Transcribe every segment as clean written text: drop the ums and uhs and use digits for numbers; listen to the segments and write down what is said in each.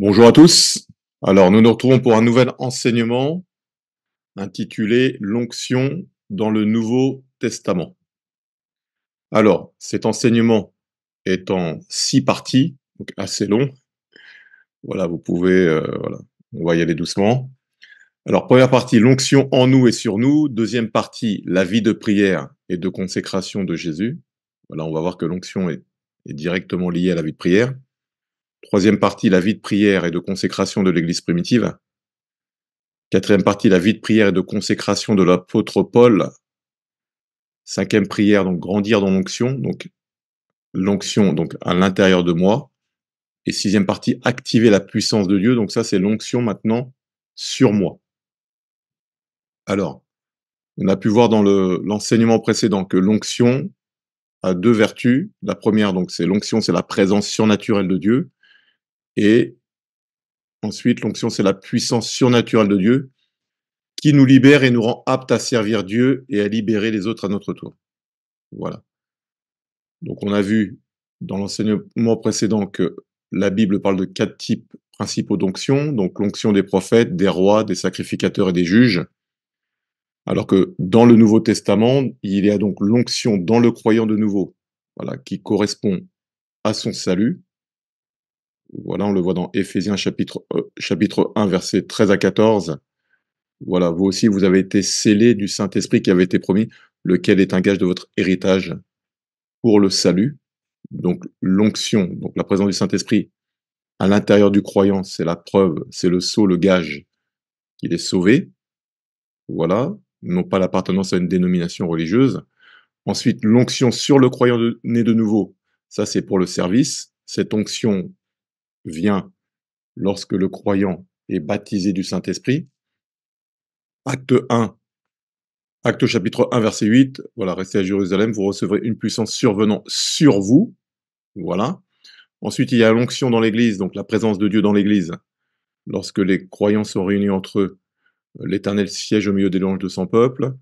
Bonjour à tous. Alors, nous nous retrouvons pour un nouvel enseignement intitulé L'onction dans le Nouveau Testament. Alors, cet enseignement est en 6 parties, donc assez long. Voilà, vous pouvez, voilà, on va y aller doucement. Alors, première partie, l'onction en nous et sur nous. Deuxième partie, la vie de prière et de consécration de Jésus. Voilà, on va voir que l'onction est directement liée à la vie de prière. Troisième partie, la vie de prière et de consécration de l'Église primitive. Quatrième partie, la vie de prière et de consécration de l'apôtre Paul. Cinquième prière, donc grandir dans l'onction, donc l'onction donc à l'intérieur de moi. Et sixième partie, activer la puissance de Dieu. Donc ça, c'est l'onction maintenant sur moi. Alors, on a pu voir dans l'enseignement précédent que l'onction a deux vertus. La première, donc, c'est l'onction, c'est la présence surnaturelle de Dieu. Et ensuite, l'onction, c'est la puissance surnaturelle de Dieu qui nous libère et nous rend aptes à servir Dieu et à libérer les autres à notre tour. Voilà. Donc on a vu dans l'enseignement précédent que la Bible parle de 4 types principaux d'onction, donc l'onction des prophètes, des rois, des sacrificateurs et des juges. Alors que dans le Nouveau Testament, il y a donc l'onction dans le croyant de nouveau, voilà, qui correspond à son salut. Voilà, on le voit dans Éphésiens chapitre 1, versets 13 à 14. Voilà, vous aussi, vous avez été scellés du Saint-Esprit qui avait été promis, lequel est un gage de votre héritage pour le salut. Donc l'onction, donc la présence du Saint-Esprit à l'intérieur du croyant, c'est la preuve, c'est le sceau, le gage qu'il est sauvé. Voilà, non pas l'appartenance à une dénomination religieuse. Ensuite, l'onction sur le croyant né de nouveau, ça c'est pour le service. Cette onction vient lorsque le croyant est baptisé du Saint-Esprit. Acte 1, Acte chapitre 1, verset 8, voilà, restez à Jérusalem, vous recevrez une puissance survenant sur vous. Voilà. Ensuite, il y a l'onction dans l'Église, donc la présence de Dieu dans l'Église. Lorsque les croyants sont réunis entre eux, l'Éternel siège au milieu des louanges de son peuple.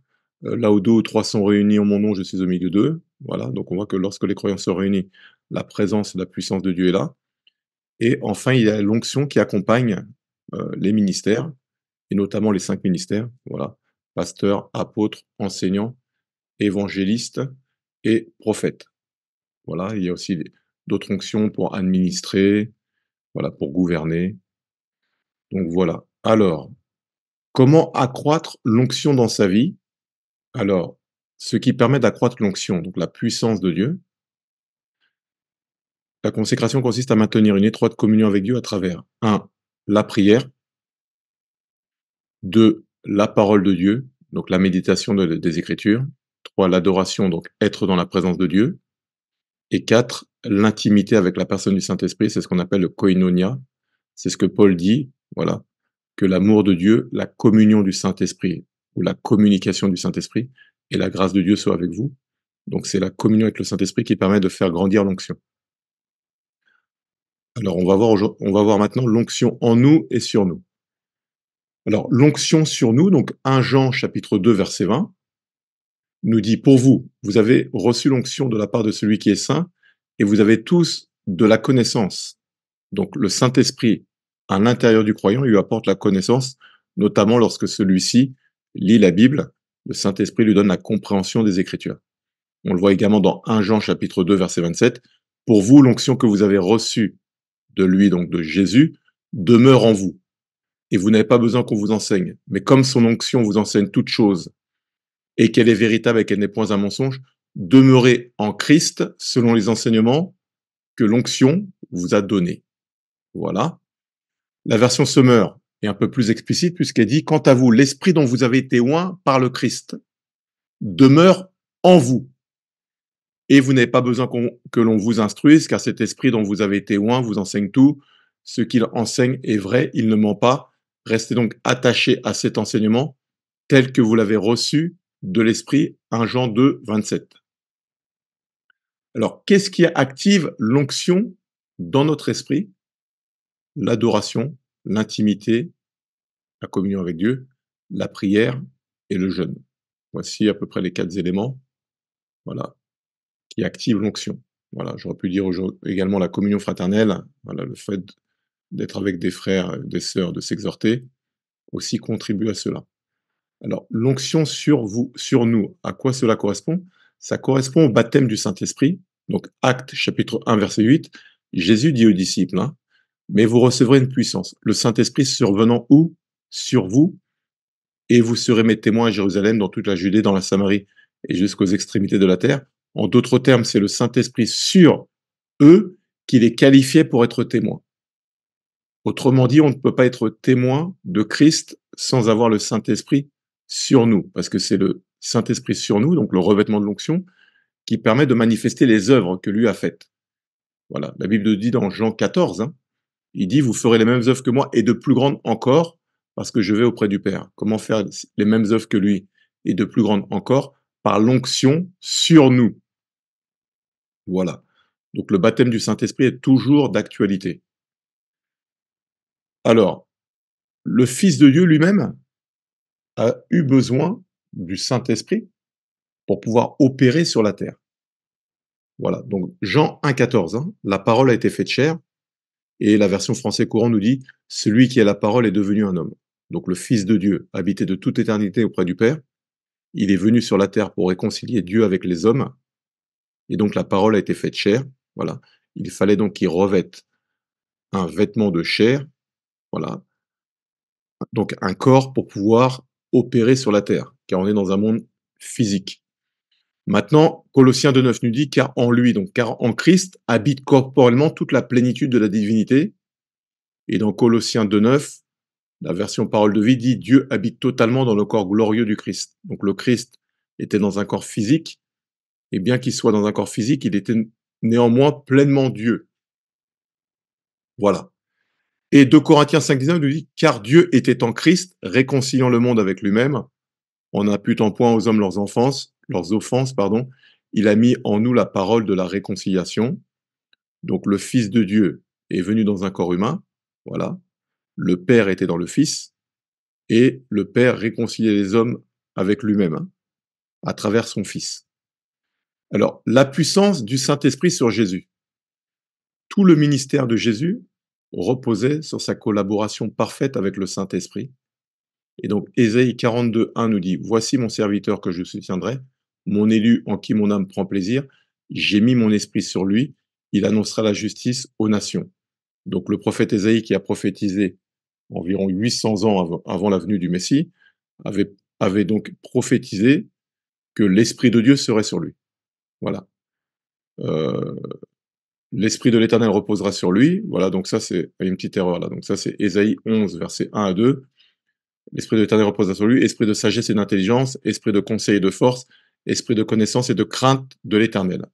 Là où deux ou trois sont réunis en mon nom, je suis au milieu d'eux. Voilà, donc on voit que lorsque les croyants sont réunis, la présence et la puissance de Dieu est là. Et enfin, il y a l'onction qui accompagne les ministères, et notamment les 5 ministères. Voilà, pasteur, apôtre, enseignant, évangéliste et prophète. Voilà, il y a aussi d'autres fonctions pour administrer, voilà, pour gouverner. Donc voilà. Alors, comment accroître l'onction dans sa vie? Alors, ce qui permet d'accroître l'onction, donc la puissance de Dieu, la consécration consiste à maintenir une étroite communion avec Dieu à travers 1. La prière, 2. La parole de Dieu, donc la méditation des Écritures, 3. L'adoration, donc être dans la présence de Dieu, et 4. L'intimité avec la personne du Saint-Esprit, c'est ce qu'on appelle le koinonia, c'est ce que Paul dit, voilà, que l'amour de Dieu, la communion du Saint-Esprit, ou la communication du Saint-Esprit, et la grâce de Dieu soit avec vous. Donc c'est la communion avec le Saint-Esprit qui permet de faire grandir l'onction. Alors on va voir maintenant l'onction en nous et sur nous. Alors l'onction sur nous, donc 1 Jean chapitre 2 verset 20, nous dit: pour vous, vous avez reçu l'onction de la part de celui qui est saint, et vous avez tous de la connaissance. Donc le Saint-Esprit, à l'intérieur du croyant, lui apporte la connaissance, notamment lorsque celui-ci lit la Bible, le Saint-Esprit lui donne la compréhension des Écritures. On le voit également dans 1 Jean chapitre 2 verset 27. Pour vous, l'onction que vous avez reçue de lui, donc de Jésus, demeure en vous. Et vous n'avez pas besoin qu'on vous enseigne. Mais comme son onction vous enseigne toute chose, et qu'elle est véritable et qu'elle n'est point un mensonge, demeurez en Christ selon les enseignements que l'onction vous a donnés. Voilà. La version Summer est un peu plus explicite puisqu'elle dit: quant à vous, l'esprit dont vous avez été oint par le Christ demeure en vous. Et vous n'avez pas besoin que l'on vous instruise, car cet esprit dont vous avez été oint vous enseigne tout. Ce qu'il enseigne est vrai, il ne ment pas. Restez donc attachés à cet enseignement tel que vous l'avez reçu de l'esprit. 1 Jean 2, 27. Alors, qu'est-ce qui active l'onction dans notre esprit? L'adoration, l'intimité, la communion avec Dieu, la prière et le jeûne. Voici à peu près les 4 éléments, voilà, qui activent l'onction. Voilà, j'aurais pu dire également la communion fraternelle, voilà, le fait d'être avec des frères, des sœurs, de s'exhorter, aussi contribue à cela. Alors, l'onction sur vous, sur nous, à quoi cela correspond? Ça correspond au baptême du Saint-Esprit. Donc, Actes chapitre 1, verset 8, Jésus dit aux disciples, hein, mais vous recevrez une puissance, le Saint-Esprit survenant où? Sur vous, et vous serez mes témoins à Jérusalem, dans toute la Judée, dans la Samarie et jusqu'aux extrémités de la terre. En d'autres termes, c'est le Saint-Esprit sur eux qui les qualifiait pour être témoins. Autrement dit, on ne peut pas être témoin de Christ sans avoir le Saint-Esprit sur nous, parce que c'est le Saint-Esprit sur nous, donc le revêtement de l'onction, qui permet de manifester les œuvres que lui a faites. Voilà, la Bible dit dans Jean 14, hein, il dit, vous ferez les mêmes œuvres que moi et de plus grandes encore, parce que je vais auprès du Père. Comment faire les mêmes œuvres que lui et de plus grandes encore? Par l'onction sur nous. Voilà. Donc le baptême du Saint-Esprit est toujours d'actualité. Alors, le Fils de Dieu lui-même a eu besoin du Saint-Esprit pour pouvoir opérer sur la terre. Voilà, donc Jean 1,14, hein, la parole a été faite chair, et la version français courant nous dit, celui qui est la parole est devenu un homme. Donc le Fils de Dieu, habité de toute éternité auprès du Père, il est venu sur la terre pour réconcilier Dieu avec les hommes, et donc la parole a été faite chair, voilà. Il fallait donc qu'il revête un vêtement de chair, voilà, donc un corps pour pouvoir opérer sur la terre, car on est dans un monde physique. Maintenant, Colossiens 2,9 nous dit, car en lui, donc car en Christ, habite corporellement toute la plénitude de la divinité. Et dans Colossiens 2,9, la version parole de vie dit, Dieu habite totalement dans le corps glorieux du Christ. Donc le Christ était dans un corps physique, et bien qu'il soit dans un corps physique, il était néanmoins pleinement Dieu. Voilà. Et 2 Corinthiens 5,19 nous dit, car Dieu était en Christ, réconciliant le monde avec lui-même, en imputant point aux hommes leurs offenses, pardon. Il a mis en nous la parole de la réconciliation. Donc le Fils de Dieu est venu dans un corps humain, voilà. Le Père était dans le Fils, et le Père réconciliait les hommes avec lui-même, hein, à travers son Fils. Alors, la puissance du Saint-Esprit sur Jésus. Tout le ministère de Jésus reposait sur sa collaboration parfaite avec le Saint-Esprit. Et donc, Ésaïe 42, 1 nous dit, voici mon serviteur que je soutiendrai, mon élu en qui mon âme prend plaisir, j'ai mis mon esprit sur lui, il annoncera la justice aux nations. Donc, le prophète Ésaïe, qui a prophétisé environ 800 ans avant la venue du Messie, avait donc prophétisé que l'Esprit de Dieu serait sur lui. Voilà. L'Esprit de l'Éternel reposera sur lui. Voilà, donc ça, c'est une petite erreur là. Donc ça, c'est Ésaïe 11, versets 1 à 2. L'Esprit de l'Éternel reposera sur lui, esprit de sagesse et d'intelligence, esprit de conseil et de force, esprit de connaissance et de crainte de l'Éternel.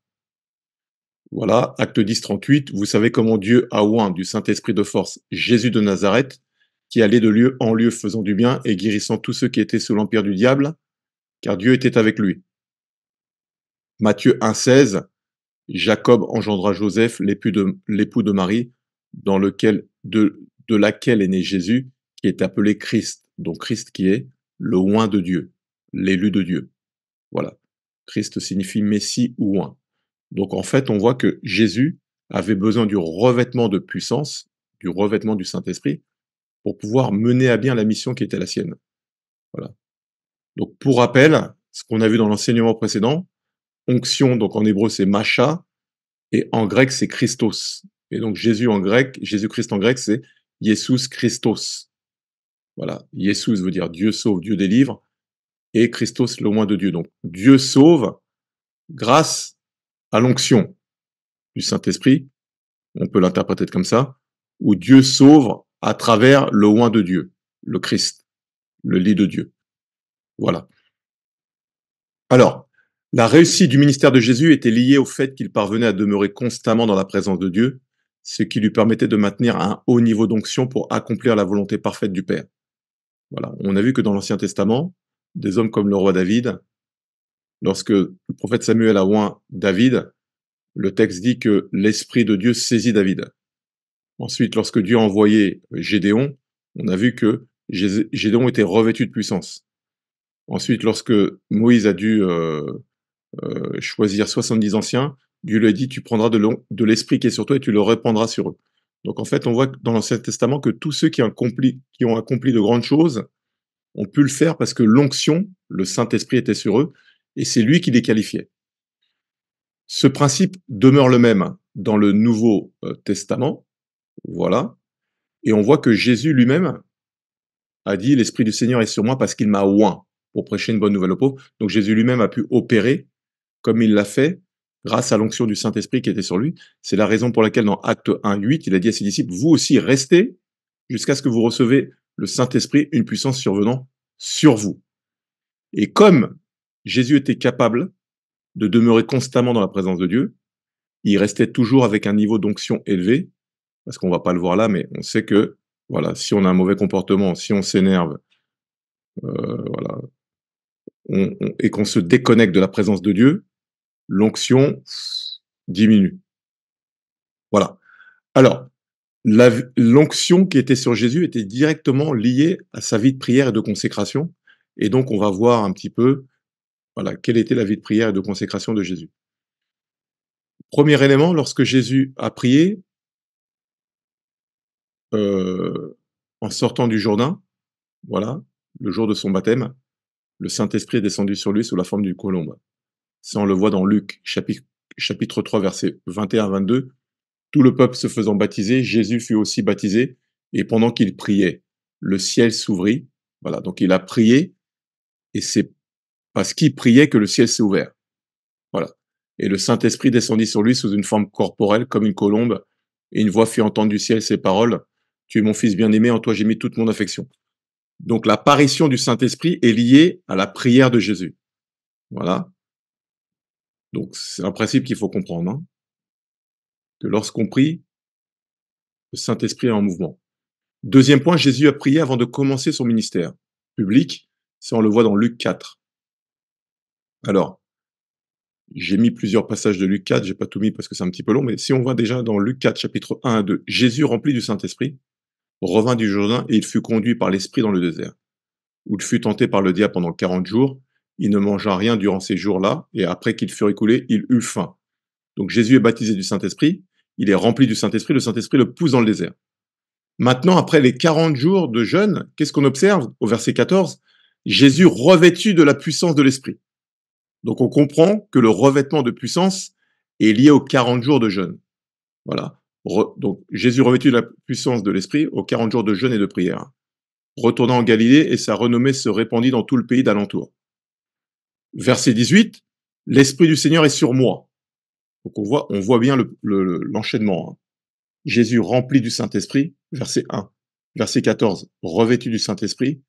Voilà, Acte 10, 38, vous savez comment Dieu a oint du Saint-Esprit de force Jésus de Nazareth, qui allait de lieu en lieu faisant du bien et guérissant tous ceux qui étaient sous l'empire du diable, car Dieu était avec lui. Matthieu 1, 16, Jacob engendra Joseph, l'époux de Marie, de laquelle est né Jésus, qui est appelé Christ. Donc Christ qui est le oint de Dieu, l'élu de Dieu. Voilà. Christ signifie Messie ou oint. Donc en fait, on voit que Jésus avait besoin du revêtement de puissance, du revêtement du Saint-Esprit, pour pouvoir mener à bien la mission qui était la sienne. Voilà. Donc pour rappel, ce qu'on a vu dans l'enseignement précédent, onction, donc en hébreu c'est macha, et en grec c'est Christos. Et donc Jésus en grec, Jésus-Christ en grec c'est Jesus Christos. Voilà, Jesus veut dire Dieu sauve, Dieu délivre, et Christos le oint de Dieu. Donc Dieu sauve grâce à l'onction du Saint-Esprit, on peut l'interpréter comme ça, ou Dieu sauve à travers le oint de Dieu, le Christ, le lit de Dieu. Voilà. Alors, la réussite du ministère de Jésus était liée au fait qu'il parvenait à demeurer constamment dans la présence de Dieu, ce qui lui permettait de maintenir un haut niveau d'onction pour accomplir la volonté parfaite du Père. Voilà. On a vu que dans l'Ancien Testament, des hommes comme le roi David, lorsque le prophète Samuel a oint David, le texte dit que l'Esprit de Dieu saisit David. Ensuite, lorsque Dieu a envoyé Gédéon, on a vu que Gédéon était revêtu de puissance. Ensuite, lorsque Moïse a dû choisir 70 anciens, Dieu lui a dit, tu prendras de l'esprit qui est sur toi et tu le répandras sur eux. Donc en fait, on voit que dans l'Ancien Testament que tous ceux qui ont accompli de grandes choses ont pu le faire parce que l'onction, le Saint-Esprit était sur eux et c'est lui qui les qualifiait. Ce principe demeure le même dans le Nouveau Testament, voilà, et on voit que Jésus lui-même a dit: «L'Esprit du Seigneur est sur moi parce qu'il m'a oint pour prêcher une bonne nouvelle aux pauvres». Donc Jésus lui-même a pu opérer comme il l'a fait grâce à l'onction du Saint-Esprit qui était sur lui. C'est la raison pour laquelle dans Actes 1:8, il a dit à ses disciples: «Vous aussi restez jusqu'à ce que vous recevez le Saint-Esprit, une puissance survenant sur vous». Et comme Jésus était capable de demeurer constamment dans la présence de Dieu, il restait toujours avec un niveau d'onction élevé, parce qu'on va pas le voir là, mais on sait que, voilà, si on a un mauvais comportement, si on s'énerve, voilà, et qu'on se déconnecte de la présence de Dieu, l'onction diminue. Voilà. Alors, l'onction qui était sur Jésus était directement liée à sa vie de prière et de consécration. Et donc, on va voir un petit peu, voilà, quelle était la vie de prière et de consécration de Jésus. Premier élément, lorsque Jésus a prié, en sortant du Jourdain, voilà, le jour de son baptême, le Saint-Esprit est descendu sur lui sous la forme d'une colombe. Ça, on le voit dans Luc, chapitre 3, versets 21 à 22. Tout le peuple se faisant baptiser, Jésus fut aussi baptisé, et pendant qu'il priait, le ciel s'ouvrit. Voilà, donc il a prié, et c'est parce qu'il priait que le ciel s'est ouvert. Voilà. Et le Saint-Esprit descendit sur lui sous une forme corporelle, comme une colombe, et une voix fit entendre du ciel ces paroles: Tu es mon fils bien-aimé, en toi j'ai mis toute mon affection. Donc l'apparition du Saint-Esprit est liée à la prière de Jésus. Voilà. Donc c'est un principe qu'il faut comprendre, hein, que lorsqu'on prie, le Saint-Esprit est en mouvement. Deuxième point, Jésus a prié avant de commencer son ministère public. Ça, on le voit dans Luc 4. Alors, j'ai mis plusieurs passages de Luc 4, j'ai pas tout mis parce que c'est un petit peu long, mais si on voit déjà dans Luc 4, chapitre 1 à 2, Jésus, rempli du Saint-Esprit, revint du Jourdain et il fut conduit par l'Esprit dans le désert, où il fut tenté par le diable pendant 40 jours. Il ne mangea rien durant ces jours-là, et après qu'il fut écoulé, il eut faim. Donc Jésus est baptisé du Saint-Esprit, il est rempli du Saint-Esprit, le Saint-Esprit le pousse dans le désert. Maintenant, après les 40 jours de jeûne, qu'est-ce qu'on observe au verset 14? Jésus revêtu de la puissance de l'Esprit. Donc on comprend que le revêtement de puissance est lié aux 40 jours de jeûne. Voilà. Donc Jésus revêtu de la puissance de l'Esprit aux 40 jours de jeûne et de prière. Retourna en Galilée et sa renommée se répandit dans tout le pays d'alentour. Verset 18, l'Esprit du Seigneur est sur moi. Donc on voit bien l'enchaînement, hein. Jésus rempli du Saint-Esprit, verset 1. Verset 14, revêtu du Saint-Esprit.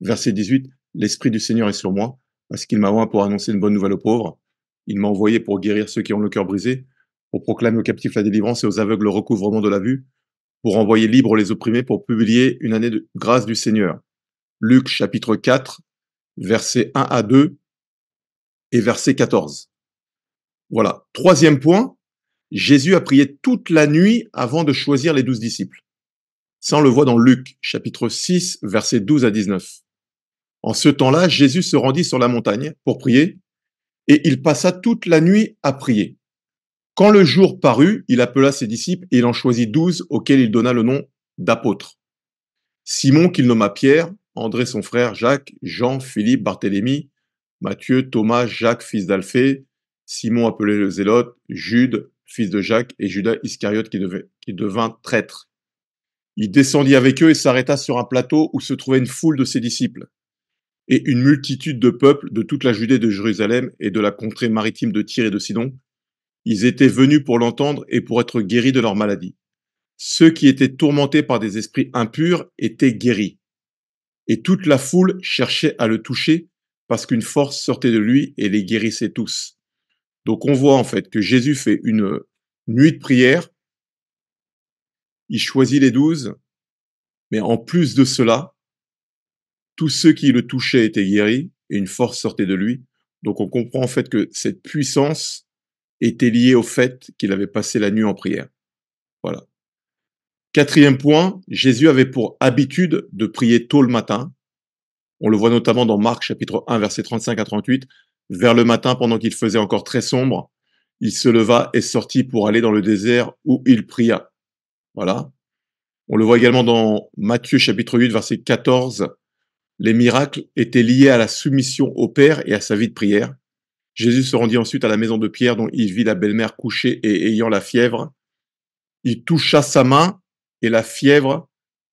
Verset 18, l'Esprit du Seigneur est sur moi, parce qu'il m'a oint pour annoncer une bonne nouvelle aux pauvres. Il m'a envoyé pour guérir ceux qui ont le cœur brisé, pour proclamer aux captifs la délivrance et aux aveugles le recouvrement de la vue, pour envoyer libres les opprimés, pour publier une année de grâce du Seigneur. Luc chapitre 4, versets 1 à 2 et verset 14. Voilà. Troisième point, Jésus a prié toute la nuit avant de choisir les 12 disciples. Ça, on le voit dans Luc, chapitre 6, versets 12 à 19. En ce temps-là, Jésus se rendit sur la montagne pour prier, et il passa toute la nuit à prier. Quand le jour parut, il appela ses disciples, et il en choisit 12 auxquels il donna le nom d'apôtres. Simon, qu'il nomma Pierre, André son frère, Jacques, Jean, Philippe, Barthélemy, Matthieu, Thomas, Jacques, fils d'Alphée, Simon appelé le Zélote, Jude, fils de Jacques, et Judas Iscariote qui devint traître. Il descendit avec eux et s'arrêta sur un plateau où se trouvait une foule de ses disciples et une multitude de peuples de toute la Judée de Jérusalem et de la contrée maritime de Tyr et de Sidon. Ils étaient venus pour l'entendre et pour être guéris de leur maladie. Ceux qui étaient tourmentés par des esprits impurs étaient guéris. Et toute la foule cherchait à le toucher parce qu'une force sortait de lui et les guérissait tous. Donc on voit en fait que Jésus fait une nuit de prière, il choisit les 12, mais en plus de cela, tous ceux qui le touchaient étaient guéris et une force sortait de lui. Donc on comprend en fait que cette puissance était liée au fait qu'il avait passé la nuit en prière. Voilà. Quatrième point, Jésus avait pour habitude de prier tôt le matin. On le voit notamment dans Marc chapitre 1 versets 35 à 38. Vers le matin, pendant qu'il faisait encore très sombre, il se leva et sortit pour aller dans le désert où il pria. Voilà. On le voit également dans Matthieu chapitre 8, verset 14. Les miracles étaient liés à la soumission au Père et à sa vie de prière. Jésus se rendit ensuite à la maison de Pierre, dont il vit la belle-mère couchée et ayant la fièvre. Il toucha sa main et la fièvre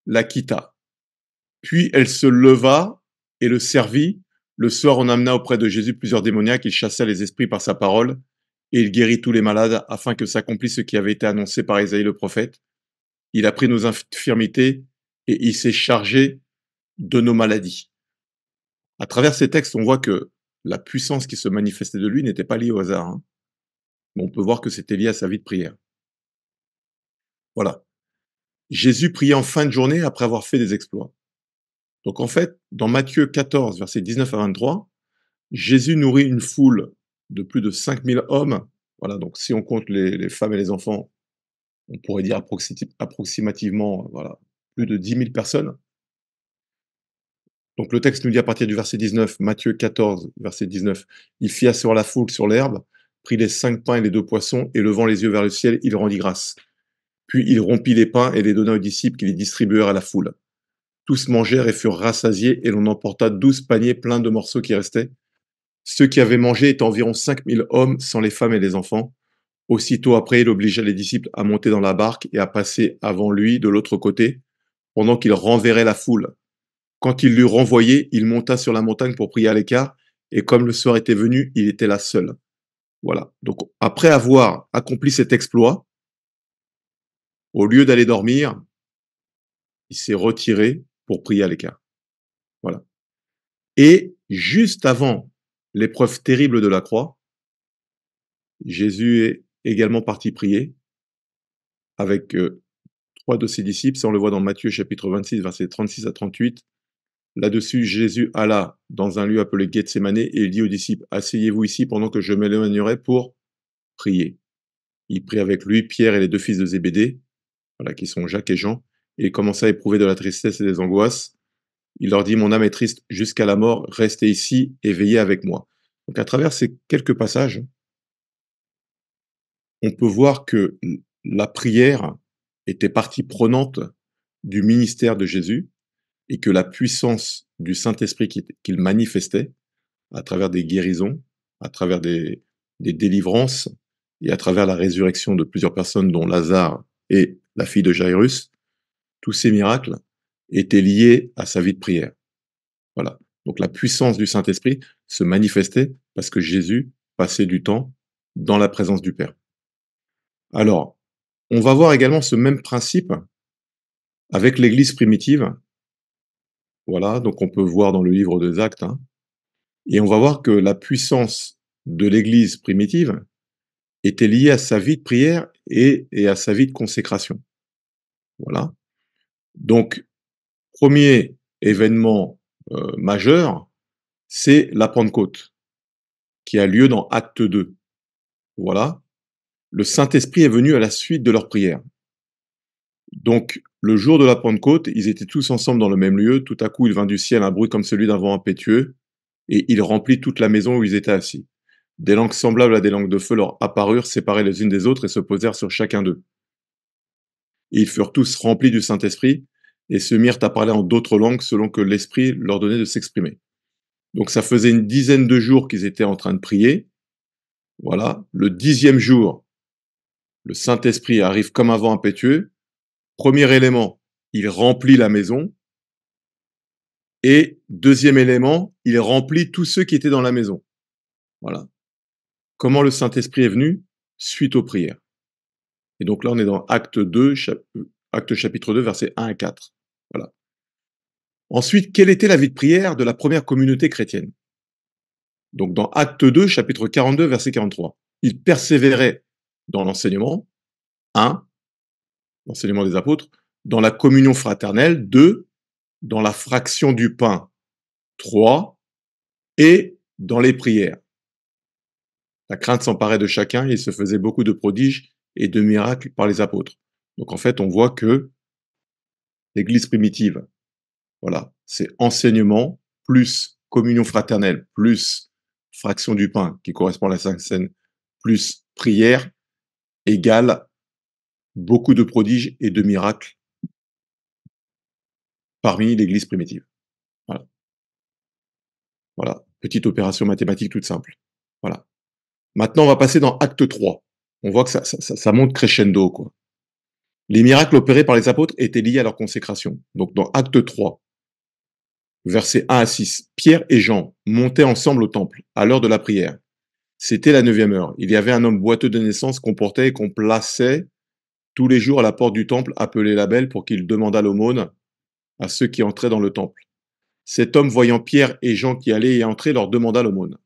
la quitta. Puis elle se leva et le servit. Le soir, on amena auprès de Jésus plusieurs démoniaques. Il chassa les esprits par sa parole et il guérit tous les malades afin que s'accomplisse ce qui avait été annoncé par Isaïe le prophète. Il a pris nos infirmités et il s'est chargé de nos maladies. À travers ces textes, on voit que la puissance qui se manifestait de lui n'était pas liée au hasard, hein. Mais on peut voir que c'était lié à sa vie de prière. Voilà. Jésus priait en fin de journée après avoir fait des exploits. Donc en fait, dans Matthieu 14, versets 19 à 23, Jésus nourrit une foule de plus de 5000 hommes. Voilà, donc si on compte les femmes et les enfants, on pourrait dire approximativement voilà, plus de 10 000 personnes. Donc le texte nous dit à partir du verset 19, Matthieu 14, verset 19, il fit asseoir la foule sur l'herbe, prit les 5 pains et les 2 poissons, et levant les yeux vers le ciel, il rendit grâce. Puis il rompit les pains et les donna aux disciples qui les distribuèrent à la foule. Tous mangèrent et furent rassasiés, et l'on emporta 12 paniers pleins de morceaux qui restaient. Ceux qui avaient mangé étaient environ 5000 hommes, sans les femmes et les enfants. Aussitôt après, il obligea les disciples à monter dans la barque et à passer avant lui de l'autre côté, pendant qu'il renverrait la foule. Quand il l'eut renvoyé, il monta sur la montagne pour prier à l'écart, et comme le soir était venu, il était là seul. Voilà. Donc, après avoir accompli cet exploit, au lieu d'aller dormir, il s'est retiré pour prier à l'écart. Voilà. Et juste avant l'épreuve terrible de la croix, Jésus est également parti prier avec 3 de ses disciples. Ça, on le voit dans Matthieu chapitre 26, versets 36 à 38. Là-dessus, Jésus alla dans un lieu appelé Gethsémané et il dit aux disciples, asseyez-vous ici pendant que je m'éloignerai pour prier. Il prit avec lui Pierre et les 2 fils de Zébédée, voilà, qui sont Jacques et Jean, et il commença à éprouver de la tristesse et des angoisses. Il leur dit, mon âme est triste jusqu'à la mort, restez ici et veillez avec moi. Donc à travers ces quelques passages, on peut voir que la prière était partie prenante du ministère de Jésus et que la puissance du Saint-Esprit qu'il manifestait à travers des guérisons, à travers des délivrances et à travers la résurrection de plusieurs personnes, dont Lazare et la fille de Jairus, tous ces miracles étaient liés à sa vie de prière. Voilà. Donc la puissance du Saint-Esprit se manifestait parce que Jésus passait du temps dans la présence du Père. Alors, on va voir également ce même principe avec l'Église primitive. Voilà, donc on peut voir dans le livre des Actes, hein, et on va voir que la puissance de l'Église primitive était liée à sa vie de prière et à sa vie de consécration. Voilà. Donc, premier événement majeur, c'est la Pentecôte, qui a lieu dans Acte 2. Voilà. Le Saint-Esprit est venu à la suite de leur prière. Donc, le jour de la Pentecôte, ils étaient tous ensemble dans le même lieu. Tout à coup, il vint du ciel un bruit comme celui d'un vent impétueux, et il remplit toute la maison où ils étaient assis. Des langues semblables à des langues de feu leur apparurent, séparées les unes des autres, et se posèrent sur chacun d'eux. Et ils furent tous remplis du Saint-Esprit, et se mirent à parler en d'autres langues selon que l'Esprit leur donnait de s'exprimer. Donc ça faisait une dizaine de jours qu'ils étaient en train de prier. Voilà. Le 10e jour, le Saint-Esprit arrive comme un vent impétueux. Premier élément, il remplit la maison. Et deuxième élément, il remplit tous ceux qui étaient dans la maison. Voilà. Comment le Saint-Esprit est venu? Suite aux prières. Et donc là, on est dans Acte 2, Acte chapitre 2, versets 1 à 4. Voilà. Ensuite, quelle était la vie de prière de la première communauté chrétienne? Donc dans Acte 2, chapitre 42, verset 43. Ils persévéraient dans l'enseignement, 1, l'enseignement des apôtres, dans la communion fraternelle, 2, dans la fraction du pain, 3, et dans les prières. La crainte s'emparait de chacun et il se faisait beaucoup de prodiges et de miracles par les apôtres. Donc en fait, on voit que l'Église primitive, voilà, c'est enseignement plus communion fraternelle plus fraction du pain qui correspond à la Sainte Seine plus prière égale beaucoup de prodiges et de miracles parmi l'Église primitive. Voilà, voilà, petite opération mathématique toute simple. Voilà. Maintenant, on va passer dans acte 3. On voit que ça monte crescendo, quoi. Les miracles opérés par les apôtres étaient liés à leur consécration. Donc dans acte 3, versets 1 à 6, Pierre et Jean montaient ensemble au temple, à l'heure de la prière. C'était la 9e heure. Il y avait un homme boiteux de naissance qu'on portait et qu'on plaçait tous les jours à la porte du temple, appelé la Belle, pour qu'il demandât l'aumône à ceux qui entraient dans le temple. Cet homme, voyant Pierre et Jean qui allaient y entrer, leur demanda l'aumône.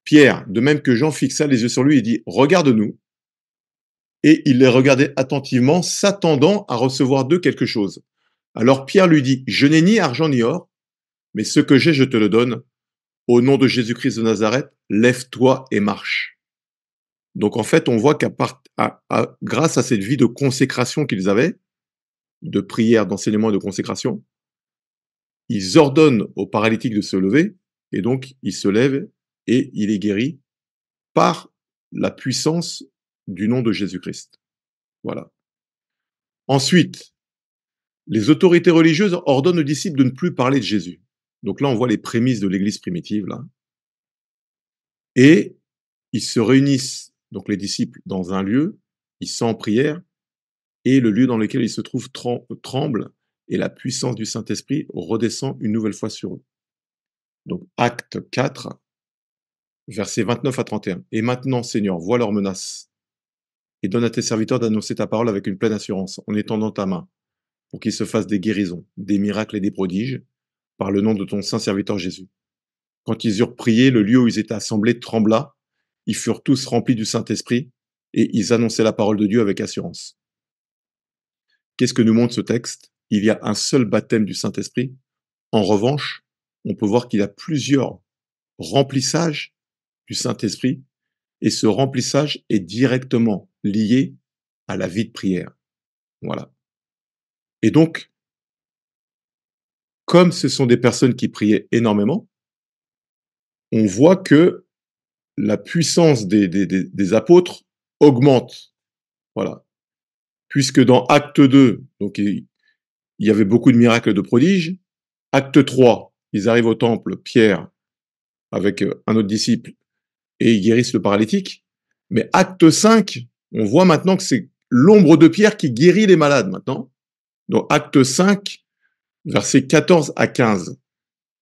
Pierre, de même que Jean, fixa les yeux sur lui et dit « Regarde-nous ». Et il les regardait attentivement, s'attendant à recevoir d'eux quelque chose. Alors Pierre lui dit « Je n'ai ni argent ni or, mais ce que j'ai, je te le donne. Au nom de Jésus-Christ de Nazareth, lève-toi et marche. » Donc en fait, on voit grâce à cette vie de consécration qu'ils avaient, de prière, d'enseignement et de consécration, ils ordonnent au paralytique de se lever, et donc il se lève et il est guéri par la puissance du nom de Jésus-Christ. Voilà. Ensuite, les autorités religieuses ordonnent aux disciples de ne plus parler de Jésus. Donc là, on voit les prémices de l'Église primitive, là. Et ils se réunissent, donc les disciples, dans un lieu, ils sont en prière, et le lieu dans lequel ils se trouvent tremble, et la puissance du Saint-Esprit redescend une nouvelle fois sur eux. Donc acte 4, versets 29 à 31. Et maintenant, Seigneur, vois leurs menaces, et donne à tes serviteurs d'annoncer ta parole avec une pleine assurance, en étendant ta main, pour qu'il se fasse des guérisons, des miracles et des prodiges, par le nom de ton saint serviteur Jésus. Quand ils eurent prié, le lieu où ils étaient assemblés trembla, ils furent tous remplis du Saint-Esprit, et ils annonçaient la parole de Dieu avec assurance. Qu'est-ce que nous montre ce texte? Il y a un seul baptême du Saint-Esprit. En revanche, on peut voir qu'il y a plusieurs remplissages du Saint-Esprit, et ce remplissage est directement lié à la vie de prière. Voilà. Et donc, comme ce sont des personnes qui priaient énormément, on voit que la puissance des apôtres augmente. Voilà. Puisque dans acte 2, donc il y avait beaucoup de miracles et de prodiges. Acte 3, ils arrivent au temple, Pierre, avec un autre disciple, et ils guérissent le paralytique. Mais acte 5, on voit maintenant que c'est l'ombre de Pierre qui guérit les malades maintenant. Donc acte 5, versets 14 à 15.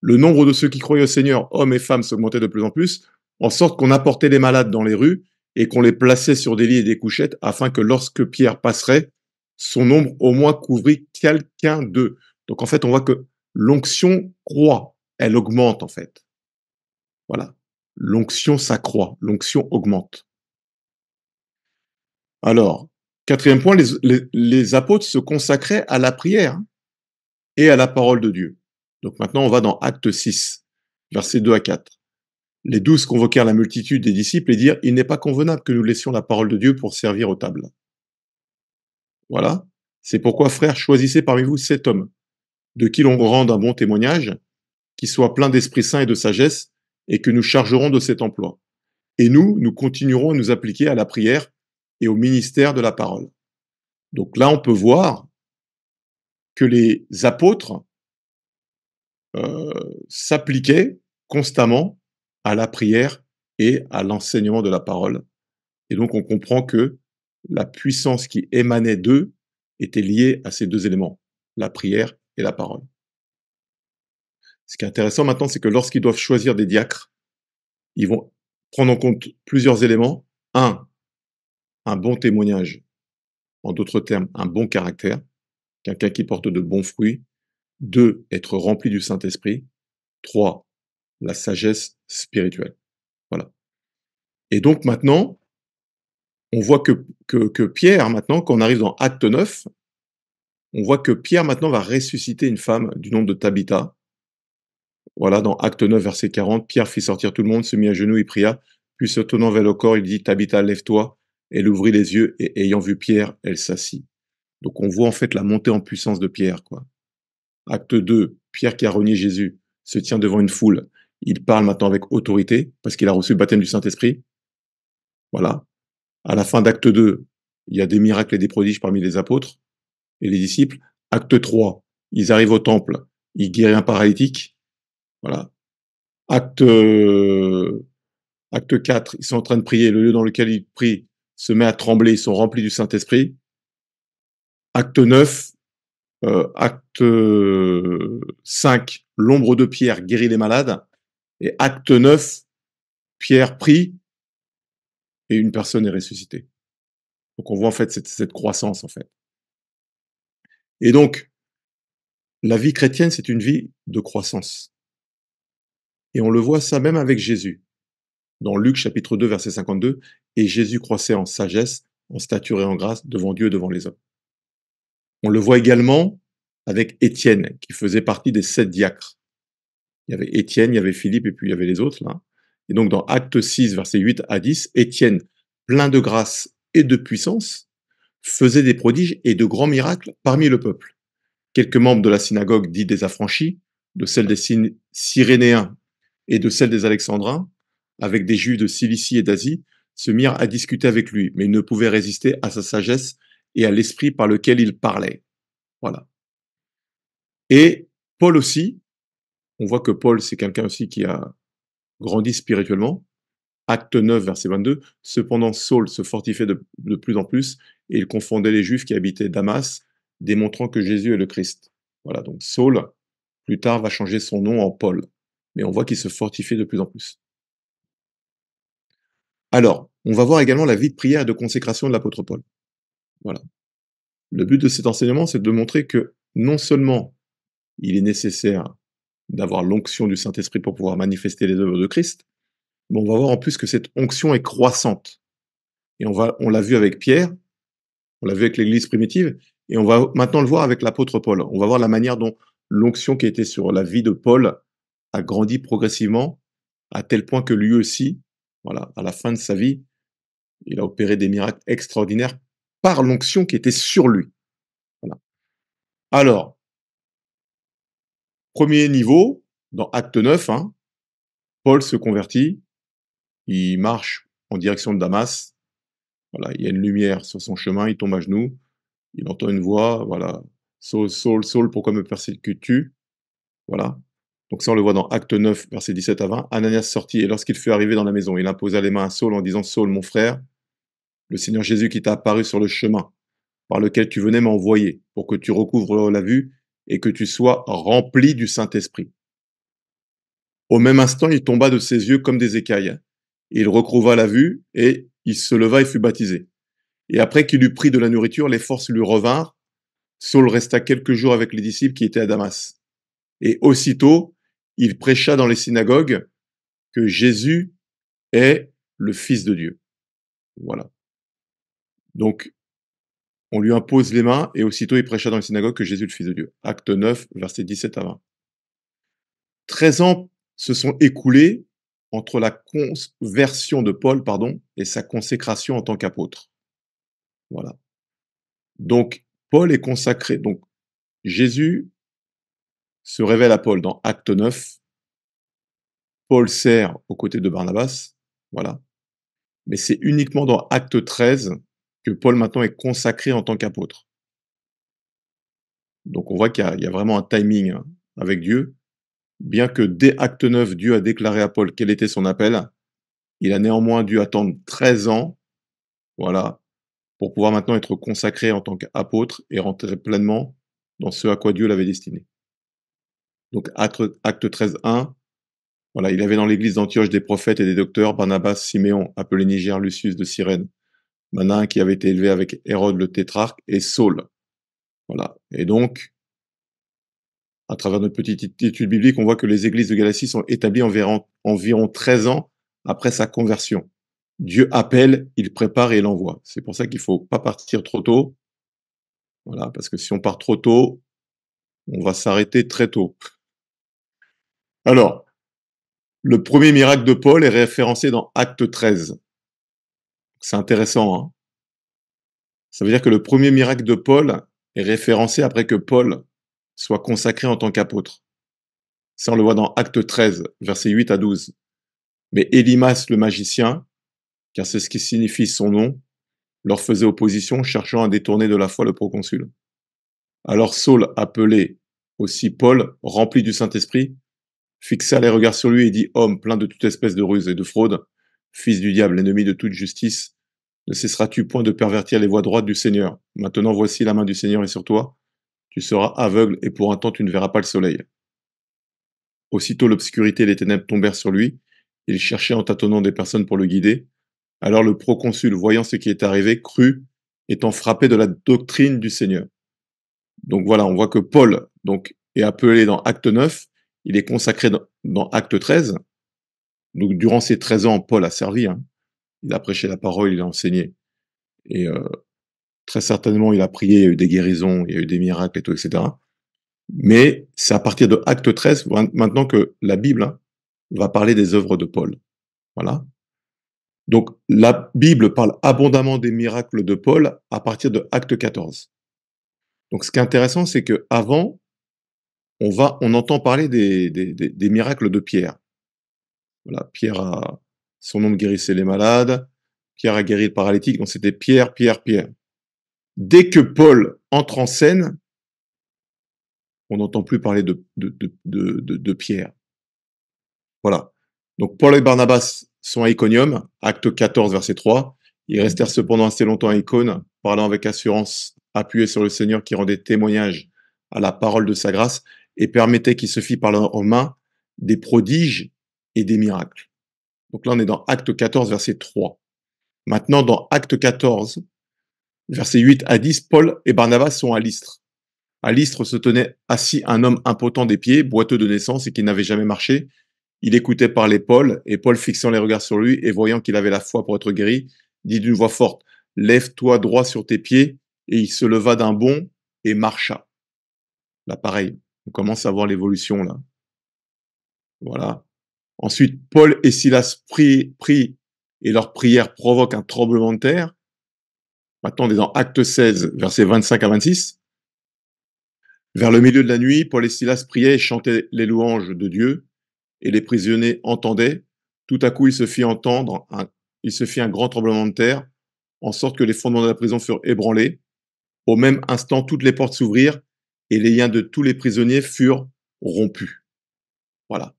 Le nombre de ceux qui croyaient au Seigneur, hommes et femmes, s'augmentait de plus en plus, en sorte qu'on apportait les malades dans les rues et qu'on les plaçait sur des lits et des couchettes afin que lorsque Pierre passerait, son ombre au moins couvrit quelqu'un d'eux. Donc en fait, on voit que l'onction croît, elle augmente en fait. Voilà. L'onction s'accroît, l'onction augmente. Alors, quatrième point, les apôtres se consacraient à la prière et à la parole de Dieu. Donc maintenant, on va dans Acte 6, versets 2 à 4. Les 12 convoquèrent la multitude des disciples et dirent « Il n'est pas convenable que nous laissions la parole de Dieu pour servir aux tables. » Voilà. C'est pourquoi, frères, choisissez parmi vous 7 hommes, de qui l'on rende un bon témoignage, qui soit plein d'Esprit Saint et de sagesse, et que nous chargerons de cet emploi. Et nous continuerons à nous appliquer à la prière et au ministère de la parole. Donc là, on peut voir que les apôtres s'appliquaient constamment à la prière et à l'enseignement de la parole. Et donc, on comprend que la puissance qui émanait d'eux était liée à ces deux éléments, la prière et la parole. Ce qui est intéressant maintenant, c'est que lorsqu'ils doivent choisir des diacres, ils vont prendre en compte plusieurs éléments. Un bon témoignage, en d'autres termes, un bon caractère, quelqu'un qui porte de bons fruits. 2, être rempli du Saint-Esprit. 3, la sagesse spirituelle. Voilà. Et donc maintenant, on voit que Pierre, maintenant, quand on arrive dans Acte 9, on voit que Pierre, maintenant, va ressusciter une femme du nom de Tabitha. Voilà, dans Acte 9, verset 40, Pierre fit sortir tout le monde, se mit à genoux et pria, puis se tournant vers le corps, il dit, Tabitha, lève-toi. Elle ouvrit les yeux et ayant vu Pierre, elle s'assit. Donc on voit en fait la montée en puissance de Pierre, quoi. Acte 2, Pierre qui a renié Jésus se tient devant une foule. Il parle maintenant avec autorité parce qu'il a reçu le baptême du Saint-Esprit. Voilà. À la fin d'acte 2, il y a des miracles et des prodiges parmi les apôtres et les disciples. Acte 3, ils arrivent au temple, il guérit un paralytique, voilà. Acte, acte 4, ils sont en train de prier, le lieu dans lequel ils prient se met à trembler, ils sont remplis du Saint-Esprit. Acte 9, acte 5, l'ombre de Pierre guérit les malades. Et acte 9, Pierre prie et une personne est ressuscitée. Donc on voit en fait cette croissance en fait. Et donc, la vie chrétienne, c'est une vie de croissance. Et on le voit ça même avec Jésus. Dans Luc chapitre 2, verset 52, et Jésus croissait en sagesse, en stature et en grâce devant Dieu et devant les hommes. On le voit également avec Étienne, qui faisait partie des 7 diacres. Il y avait Étienne, il y avait Philippe, et puis il y avait les autres, là. Et donc, dans Acte 6, versets 8 à 10, Étienne, plein de grâce et de puissance, faisait des prodiges et de grands miracles parmi le peuple. Quelques membres de la synagogue dits des affranchis, de celle des Cyrénéens et de celle des Alexandrins, avec des Juifs de Cilicie et d'Asie, se mirent à discuter avec lui, mais ils ne pouvaient résister à sa sagesse et à l'esprit par lequel il parlait. Voilà. Et Paul aussi, on voit que Paul, c'est quelqu'un aussi qui a grandi spirituellement. Acte 9, verset 22. Cependant, Saul se fortifiait de plus en plus et il confondait les Juifs qui habitaient Damas, démontrant que Jésus est le Christ. Voilà, donc Saul, plus tard, va changer son nom en Paul. Mais on voit qu'il se fortifiait de plus en plus. Alors, on va voir également la vie de prière et de consécration de l'apôtre Paul. Voilà. Le but de cet enseignement, c'est de montrer que non seulement il est nécessaire d'avoir l'onction du Saint-Esprit pour pouvoir manifester les œuvres de Christ, mais on va voir en plus que cette onction est croissante. Et on l'a vu avec Pierre, on l'a vu avec l'Église primitive, et on va maintenant le voir avec l'apôtre Paul. On va voir la manière dont l'onction qui était sur la vie de Paul a grandi progressivement, à tel point que lui aussi, voilà, à la fin de sa vie, il a opéré des miracles extraordinaires par l'onction qui était sur lui. Voilà. Alors, premier niveau, dans Acte 9, hein, Paul se convertit, il marche en direction de Damas. Voilà, il y a une lumière sur son chemin, il tombe à genoux, il entend une voix, voilà. Saul, Saul, Saul, pourquoi me persécutes-tu? Voilà. Donc ça, on le voit dans Acte 9, versets 17 à 20. Ananias sortit, et lorsqu'il fut arrivé dans la maison, il imposa les mains à Saul en disant, Saul, mon frère, le Seigneur Jésus qui t'a apparu sur le chemin par lequel tu venais m'envoyer pour que tu recouvres la vue et que tu sois rempli du Saint-Esprit. Au même instant, il tomba de ses yeux comme des écailles. Il recouvra la vue et il se leva et fut baptisé. Et après qu'il eut pris de la nourriture, les forces lui revinrent. Saul resta quelques jours avec les disciples qui étaient à Damas. Et aussitôt, il prêcha dans les synagogues que Jésus est le Fils de Dieu. Voilà. Donc, on lui impose les mains et aussitôt il prêcha dans les synagogues que Jésus est le Fils de Dieu. Acte 9, versets 17 à 20. 13 ans se sont écoulés entre la conversion de Paul, pardon, et sa consécration en tant qu'apôtre. Voilà. Donc, Paul est consacré. Donc, Jésus se révèle à Paul dans Acte 9. Paul sert aux côtés de Barnabas. Voilà. Mais c'est uniquement dans Acte 13 que Paul maintenant est consacré en tant qu'apôtre. Donc, on voit qu'il y a vraiment un timing avec Dieu. Bien que dès Acte 9, Dieu a déclaré à Paul quel était son appel, il a néanmoins dû attendre 13 ans, voilà, pour pouvoir maintenant être consacré en tant qu'apôtre et rentrer pleinement dans ce à quoi Dieu l'avait destiné. Donc acte 13, 1, voilà, il avait dans l'église d'Antioche des prophètes et des docteurs, Barnabas, Siméon, appelé Niger, Lucius de Cyrène, Manin qui avait été élevé avec Hérode le tétrarque et Saul. Voilà. Et donc, à travers notre petite étude biblique, on voit que les églises de Galatie sont établies environ 13 ans après sa conversion. Dieu appelle, il prépare et il envoie. C'est pour ça qu'il faut pas partir trop tôt. Voilà, parce que si on part trop tôt, on va s'arrêter très tôt. Alors, le premier miracle de Paul est référencé dans Acte 13. C'est intéressant, hein. Ça veut dire que le premier miracle de Paul est référencé après que Paul soit consacré en tant qu'apôtre. Ça, on le voit dans Acte 13, versets 8 à 12. Mais Élimas le magicien, car c'est ce qui signifie son nom, leur faisait opposition, cherchant à détourner de la foi le proconsul. Alors Saul, appelé Aussi Paul, rempli du Saint-Esprit, fixa les regards sur lui et dit: Homme plein de toute espèce de ruse et de fraude, fils du diable, ennemi de toute justice, ne cesseras-tu point de pervertir les voies droites du Seigneur? Maintenant voici la main du Seigneur est sur toi, tu seras aveugle et pour un temps tu ne verras pas le soleil. Aussitôt l'obscurité et les ténèbres tombèrent sur lui, il cherchait en tâtonnant des personnes pour le guider. Alors le proconsul, voyant ce qui était arrivé, crut, étant frappé de la doctrine du Seigneur. Donc voilà, on voit que Paul donc, est appelé dans Acte 9, il est consacré dans Acte 13. Donc durant ces 13 ans, Paul a servi, hein. Il a prêché la parole, il a enseigné. Et très certainement, il a prié, il y a eu des guérisons, il y a eu des miracles et tout, etc. Mais c'est à partir de Acte 13, maintenant que la Bible, hein, va parler des œuvres de Paul. Voilà. Donc la Bible parle abondamment des miracles de Paul à partir de Acte 14. Donc ce qui est intéressant, c'est qu'avant, on entend parler des miracles de Pierre. Voilà, Pierre a, son nom guérissait les malades, Pierre a guéri le paralytique, donc c'était Pierre, Pierre, Pierre. Dès que Paul entre en scène, on n'entend plus parler de Pierre. Voilà. Donc Paul et Barnabas sont à Iconium, acte 14, verset 3. Ils restèrent cependant assez longtemps à Icône, parlant avec assurance, appuyés sur le Seigneur qui rendait témoignage à la parole de sa grâce et permettait qu'il se fît par leurs mains des prodiges et des miracles. Donc là, on est dans acte 14, verset 3. Maintenant, dans acte 14, versets 8 à 10, Paul et Barnabas sont à Lystre. À Lystre se tenait assis un homme impotent des pieds, boiteux de naissance et qui n'avait jamais marché. Il écoutait parler Paul, et Paul, fixant les regards sur lui et voyant qu'il avait la foi pour être guéri, dit d'une voix forte, lève-toi droit sur tes pieds, et il se leva d'un bond et marcha. Là, pareil, on commence à voir l'évolution, là. Voilà. Ensuite, Paul et Silas prient et leur prière provoque un tremblement de terre. Maintenant, on est dans Acte 16, versets 25 à 26. Vers le milieu de la nuit, Paul et Silas priaient et chantaient les louanges de Dieu, et les prisonniers entendaient. Tout à coup, il se fit un grand tremblement de terre, en sorte que les fondements de la prison furent ébranlés. Au même instant, toutes les portes s'ouvrirent et les liens de tous les prisonniers furent rompus. Voilà.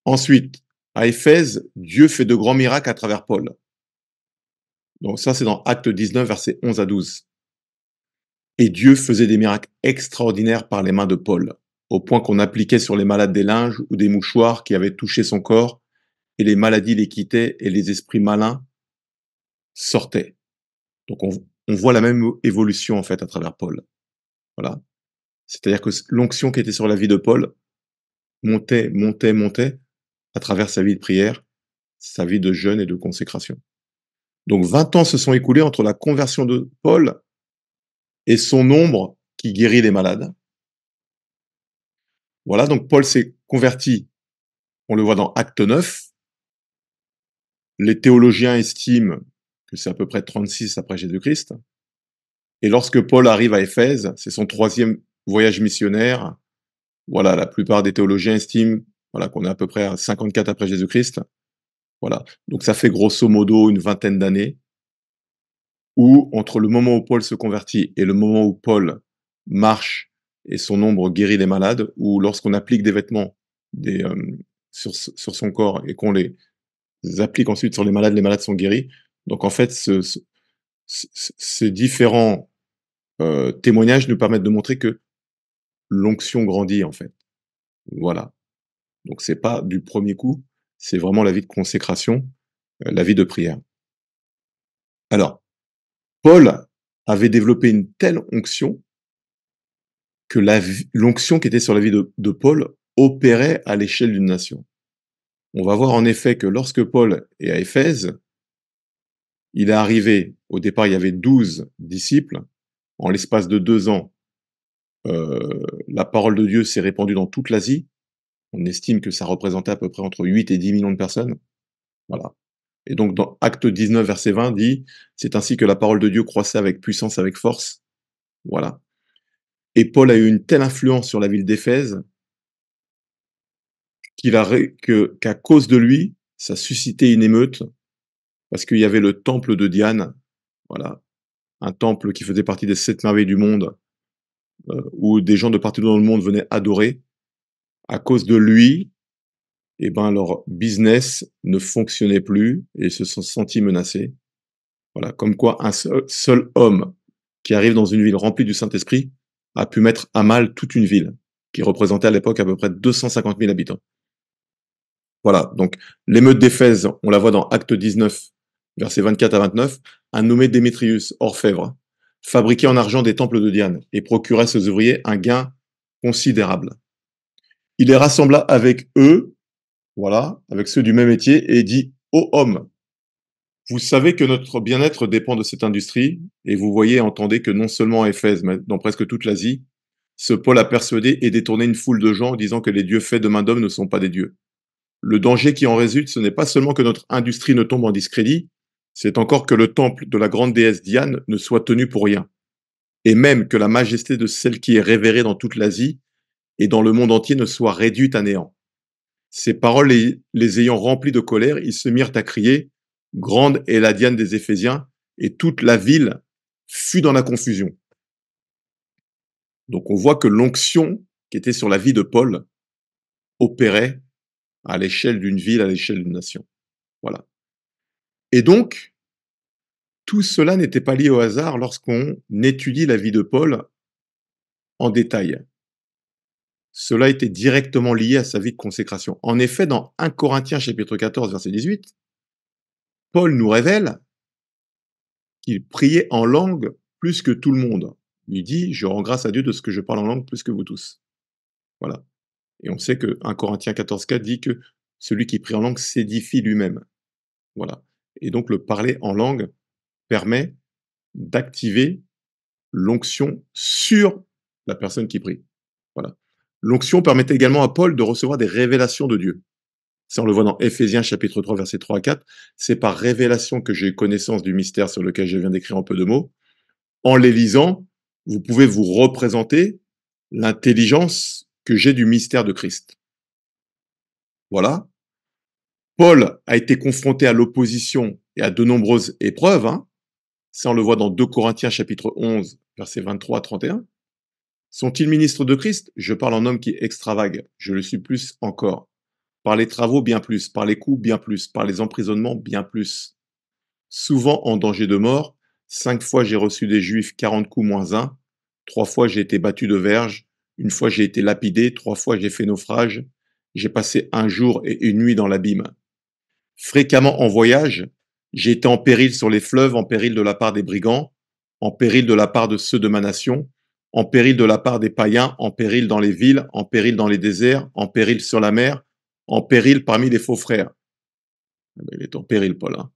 Ensuite, à Éphèse, Dieu fait de grands miracles à travers Paul. Donc ça, c'est dans Acte 19, versets 11 à 12. Et Dieu faisait des miracles extraordinaires par les mains de Paul, au point qu'on appliquait sur les malades des linges ou des mouchoirs qui avaient touché son corps, et les maladies les quittaient et les esprits malins sortaient. Donc on voit la même évolution en fait à travers Paul. Voilà. C'est-à-dire que l'onction qui était sur la vie de Paul montait, montait, montait à travers sa vie de prière, sa vie de jeûne et de consécration. Donc 20 ans se sont écoulés entre la conversion de Paul et son ombre qui guérit les malades. Voilà, donc Paul s'est converti, on le voit dans Acte 9. Les théologiens estiment que c'est à peu près 36 après Jésus-Christ. Et lorsque Paul arrive à Éphèse, c'est son 3e voyage missionnaire. Voilà, la plupart des théologiens estiment voilà, qu'on est à peu près à 54 après Jésus-Christ. Voilà. Donc ça fait grosso modo une vingtaine d'années où, entre le moment où Paul se convertit et le moment où Paul marche et son ombre guérit les malades, ou lorsqu'on applique des vêtements sur son corps et qu'on les applique ensuite sur les malades sont guéris. Donc en fait, ces différents témoignages nous permettent de montrer que l'onction grandit en fait. Voilà. Donc c'est pas du premier coup, c'est vraiment la vie de consécration, la vie de prière. Alors, Paul avait développé une telle onction que l'onction qui était sur la vie de Paul opérait à l'échelle d'une nation. On va voir en effet que lorsque Paul est à Éphèse, il est arrivé, au départ il y avait 12 disciples, en l'espace de 2 ans, la parole de Dieu s'est répandue dans toute l'Asie. On estime que ça représentait à peu près entre 8 et 10 millions de personnes. Voilà. Et donc dans Acte 19, verset 20 dit, c'est ainsi que la parole de Dieu croissait avec puissance, avec force. Voilà. Et Paul a eu une telle influence sur la ville d'Éphèse qu'à cause de lui, ça suscitait une émeute parce qu'il y avait le temple de Diane, voilà, un temple qui faisait partie des 7 merveilles du monde, où des gens de partout dans le monde venaient adorer. À cause de lui, eh ben, leur business ne fonctionnait plus et ils se sont sentis menacés. Voilà, comme quoi un seul homme qui arrive dans une ville remplie du Saint-Esprit a pu mettre à mal toute une ville, qui représentait à l'époque à peu près 250 000 habitants. Voilà, donc l'émeute d'Éphèse, on la voit dans Acte 19, versets 24 à 29, un nommé Démétrius, orfèvre, fabriquait en argent des temples de Diane et procurait à ses ouvriers un gain considérable. Il les rassembla avec eux, voilà, avec ceux du même métier, et dit: Ô hommes, vous savez que notre bien-être dépend de cette industrie, et vous voyez et entendez que non seulement à Éphèse, mais dans presque toute l'Asie, ce Paul a persuadé et détourné une foule de gens en disant que les dieux faits de main d'homme ne sont pas des dieux. Le danger qui en résulte, ce n'est pas seulement que notre industrie ne tombe en discrédit, c'est encore que le temple de la grande déesse Diane ne soit tenu pour rien, et même que la majesté de celle qui est révérée dans toute l'Asie et dans le monde entier ne soit réduite à néant. Ces paroles les ayant remplis de colère, ils se mirent à crier: Grande est la Diane des Éphésiens, et toute la ville fut dans la confusion. Donc on voit que l'onction qui était sur la vie de Paul opérait à l'échelle d'une ville, à l'échelle d'une nation. Voilà. Et donc, tout cela n'était pas lié au hasard lorsqu'on étudie la vie de Paul en détail. Cela était directement lié à sa vie de consécration. En effet, dans 1 Corinthiens chapitre 14, verset 18, Paul nous révèle qu'il priait en langue plus que tout le monde. Il dit: Je rends grâce à Dieu de ce que je parle en langue plus que vous tous. Voilà. Et on sait que 1 Corinthiens 14,4 dit que celui qui prie en langue s'édifie lui-même. Voilà. Et donc le parler en langue permet d'activer l'onction sur la personne qui prie. Voilà. L'onction permettait également à Paul de recevoir des révélations de Dieu. Ça, on le voit dans Éphésiens chapitre 3, versets 3 à 4. C'est par révélation que j'ai connaissance du mystère sur lequel je viens d'écrire en peu de mots. En les lisant, vous pouvez vous représenter l'intelligence que j'ai du mystère de Christ. Voilà. Paul a été confronté à l'opposition et à de nombreuses épreuves. Hein. Ça, on le voit dans 2 Corinthiens chapitre 11, versets 23 à 31. Sont-ils ministres de Christ? Je parle en homme qui extravague. Je le suis plus encore. Par les travaux, bien plus. Par les coups, bien plus. Par les emprisonnements, bien plus. Souvent en danger de mort. 5 fois j'ai reçu des Juifs 40 coups moins 1. 3 fois j'ai été battu de verge. 1 fois j'ai été lapidé. 3 fois j'ai fait naufrage. J'ai passé 1 jour et 1 nuit dans l'abîme. Fréquemment en voyage, j'ai été en péril sur les fleuves, en péril de la part des brigands, en péril de la part de ceux de ma nation, en péril de la part des païens, en péril dans les villes, en péril dans les déserts, en péril sur la mer, en péril parmi les faux frères. Il est en péril, Paul. Hein.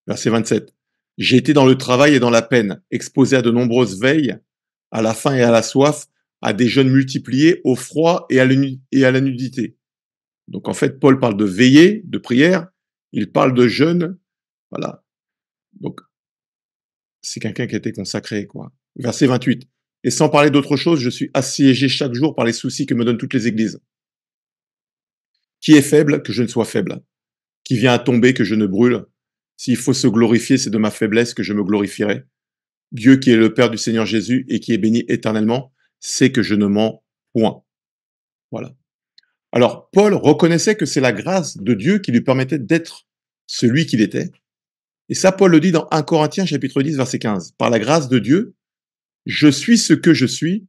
Verset 27. J'ai été dans le travail et dans la peine, exposé à de nombreuses veilles, à la faim et à la soif, à des jeûnes multipliés, au froid et à la nudité. Donc en fait, Paul parle de veiller, de prière, il parle de jeûne, voilà. Donc c'est quelqu'un qui a été consacré, quoi. Verset 28. Et sans parler d'autre chose, je suis assiégé chaque jour par les soucis que me donnent toutes les églises. Qui est faible, que je ne sois faible. Qui vient à tomber, que je ne brûle. S'il faut se glorifier, c'est de ma faiblesse que je me glorifierai. Dieu qui est le Père du Seigneur Jésus et qui est béni éternellement, sait que je ne mens point. Voilà. Alors, Paul reconnaissait que c'est la grâce de Dieu qui lui permettait d'être celui qu'il était. Et ça, Paul le dit dans 1 Corinthiens chapitre 10, verset 15. Par la grâce de Dieu, je suis ce que je suis,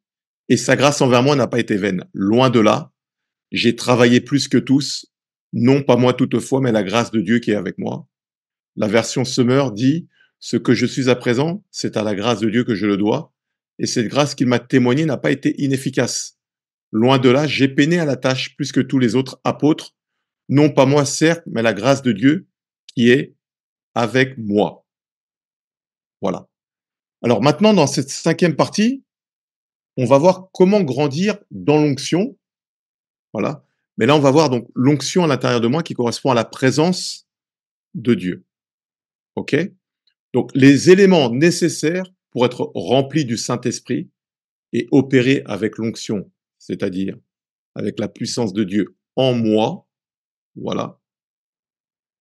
et sa grâce envers moi n'a pas été vaine. Loin de là, j'ai travaillé plus que tous, non pas moi toutefois, mais la grâce de Dieu qui est avec moi. La version Summer dit, ce que je suis à présent, c'est à la grâce de Dieu que je le dois, et cette grâce qu'il m'a témoignée n'a pas été inefficace. Loin de là, j'ai peiné à la tâche plus que tous les autres apôtres, non pas moi certes, mais la grâce de Dieu qui est avec moi. Voilà. Alors maintenant, dans cette 5e partie, on va voir comment grandir dans l'onction. Voilà. Mais là, on va voir donc l'onction à l'intérieur de moi qui correspond à la présence de Dieu. OK? Donc, les éléments nécessaires pour être rempli du Saint-Esprit et opérer avec l'onction, c'est-à-dire avec la puissance de Dieu en moi, voilà,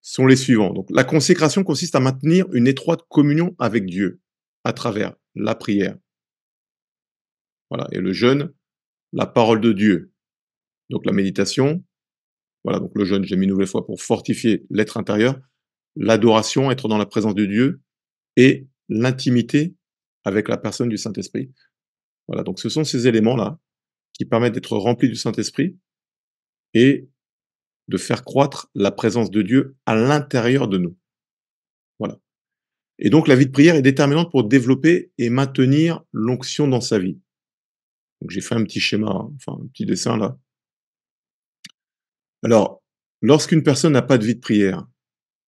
sont les suivants. Donc, la consécration consiste à maintenir une étroite communion avec Dieu à travers la prière, voilà, et le jeûne, la parole de Dieu. Donc la méditation, voilà, donc le jeûne, j'ai mis une nouvelle fois pour fortifier l'être intérieur, l'adoration, être dans la présence de Dieu et l'intimité avec la personne du Saint-Esprit. Voilà, donc ce sont ces éléments-là qui permettent d'être remplis du Saint-Esprit et de faire croître la présence de Dieu à l'intérieur de nous. Voilà. Et donc la vie de prière est déterminante pour développer et maintenir l'onction dans sa vie. Donc j'ai fait un petit schéma, hein, enfin un petit dessin là. Alors, lorsqu'une personne n'a pas de vie de prière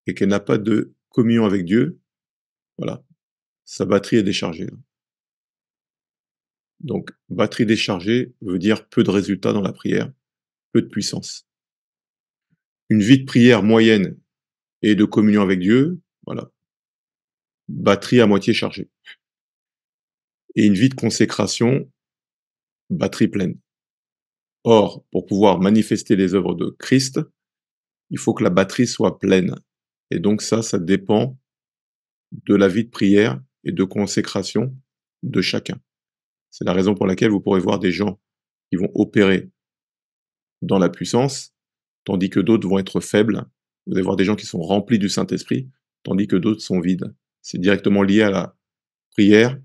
et qu'elle n'a pas de communion avec Dieu, voilà, sa batterie est déchargée. Donc, batterie déchargée veut dire peu de résultats dans la prière, peu de puissance. Une vie de prière moyenne et de communion avec Dieu, voilà, batterie à moitié chargée. Et une vie de consécration, batterie pleine. Or, pour pouvoir manifester les œuvres de Christ, il faut que la batterie soit pleine. Et donc ça dépend de la vie de prière et de consécration de chacun. C'est la raison pour laquelle vous pourrez voir des gens qui vont opérer dans la puissance, tandis que d'autres vont être faibles. Vous allez voir des gens qui sont remplis du Saint-Esprit, tandis que d'autres sont vides. C'est directement lié à la prière,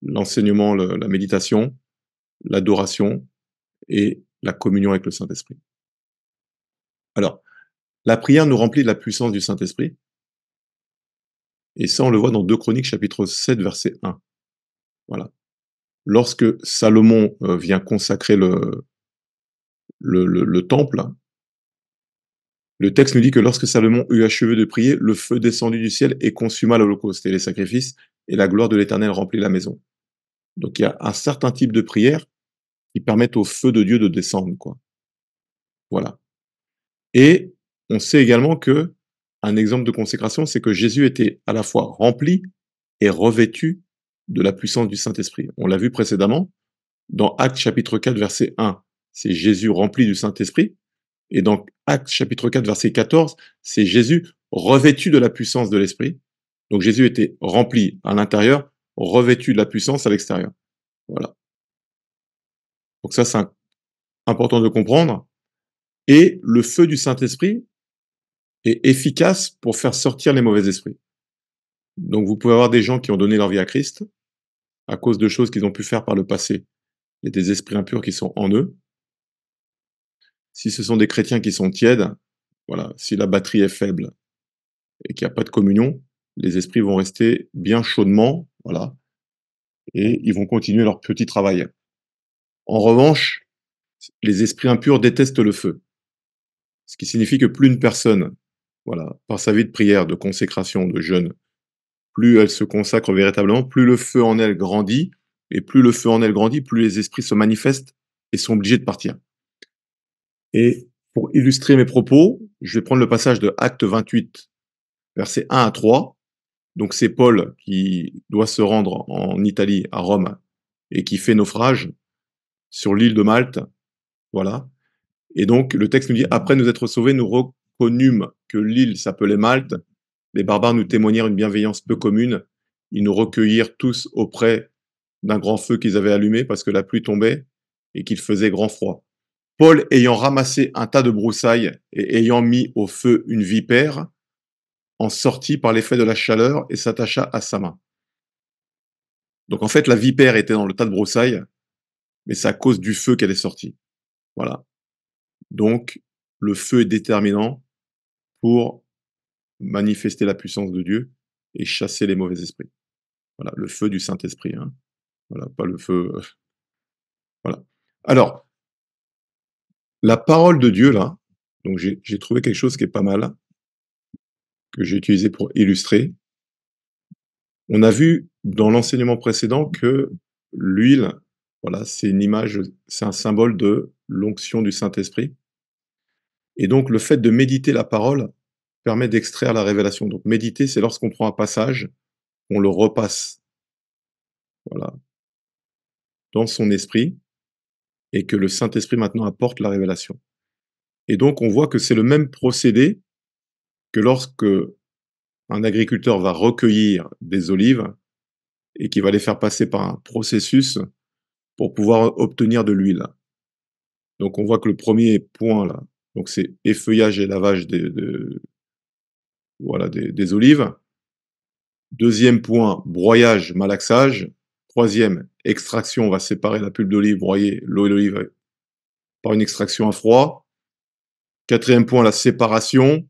l'enseignement, la méditation, l'adoration et la communion avec le Saint-Esprit. Alors, la prière nous remplit de la puissance du Saint-Esprit, et ça on le voit dans 2 Chroniques chapitre 7 verset 1. Voilà. Lorsque Salomon vient consacrer le temple, le texte nous dit que lorsque Salomon eut achevé de prier, le feu descendit du ciel et consuma l'holocauste et les sacrifices, et la gloire de l'Éternel remplit la maison. Donc il y a un certain type de prière qui permettent au feu de Dieu de descendre, quoi. Voilà. Et on sait également que un exemple de consécration, c'est que Jésus était à la fois rempli et revêtu de la puissance du Saint-Esprit. On l'a vu précédemment dans Actes chapitre 4 verset 1, c'est Jésus rempli du Saint-Esprit. Et dans Actes chapitre 4 verset 14, c'est Jésus revêtu de la puissance de l'Esprit. Donc Jésus était rempli à l'intérieur, revêtu de la puissance à l'extérieur. Voilà. Donc ça, c'est important de comprendre. Et le feu du Saint-Esprit est efficace pour faire sortir les mauvais esprits. Donc vous pouvez avoir des gens qui ont donné leur vie à Christ à cause de choses qu'ils ont pu faire par le passé. Il y a des esprits impurs qui sont en eux. Si ce sont des chrétiens qui sont tièdes, voilà, si la batterie est faible et qu'il n'y a pas de communion, les esprits vont rester bien chaudement, voilà, et ils vont continuer leur petit travail. En revanche, les esprits impurs détestent le feu, ce qui signifie que plus une personne, voilà, par sa vie de prière, de consécration, de jeûne, plus elle se consacre véritablement, plus le feu en elle grandit, et plus le feu en elle grandit, plus les esprits se manifestent et sont obligés de partir. Et pour illustrer mes propos, je vais prendre le passage de Acte 28, versets 1 à 3. Donc c'est Paul qui doit se rendre en Italie, à Rome, et qui fait naufrage sur l'île de Malte. Voilà. Et donc le texte nous dit, après nous être sauvés, nous reconnûmes que l'île s'appelait Malte. Les barbares nous témoignèrent une bienveillance peu commune. Ils nous recueillirent tous auprès d'un grand feu qu'ils avaient allumé parce que la pluie tombait et qu'il faisait grand froid. Paul, ayant ramassé un tas de broussailles et ayant mis au feu une vipère, en sortit par l'effet de la chaleur et s'attacha à sa main. Donc en fait, la vipère était dans le tas de broussailles, mais c'est à cause du feu qu'elle est sortie. Voilà. Donc, le feu est déterminant pour manifester la puissance de Dieu et chasser les mauvais esprits. Voilà, le feu du Saint-Esprit, hein. Voilà, pas le feu. Voilà. Alors, la parole de Dieu, là, donc j'ai trouvé quelque chose qui est pas mal, que j'ai utilisé pour illustrer. On a vu dans l'enseignement précédent que l'huile, voilà, c'est une image, c'est un symbole de l'onction du Saint-Esprit. Et donc, le fait de méditer la parole permet d'extraire la révélation. Donc, méditer, c'est lorsqu'on prend un passage, on le repasse, voilà, dans son esprit et que le Saint-Esprit maintenant apporte la révélation. Et donc, on voit que c'est le même procédé que lorsque un agriculteur va recueillir des olives et qui va les faire passer par un processus pour pouvoir obtenir de l'huile. Donc on voit que le premier point là, donc c'est effeuillage et lavage voilà, des olives. Deuxième point, broyage, malaxage. Troisième, extraction, on va séparer la pulpe d'olive, broyer l'eau et l'olive par une extraction à froid. Quatrième point, la séparation,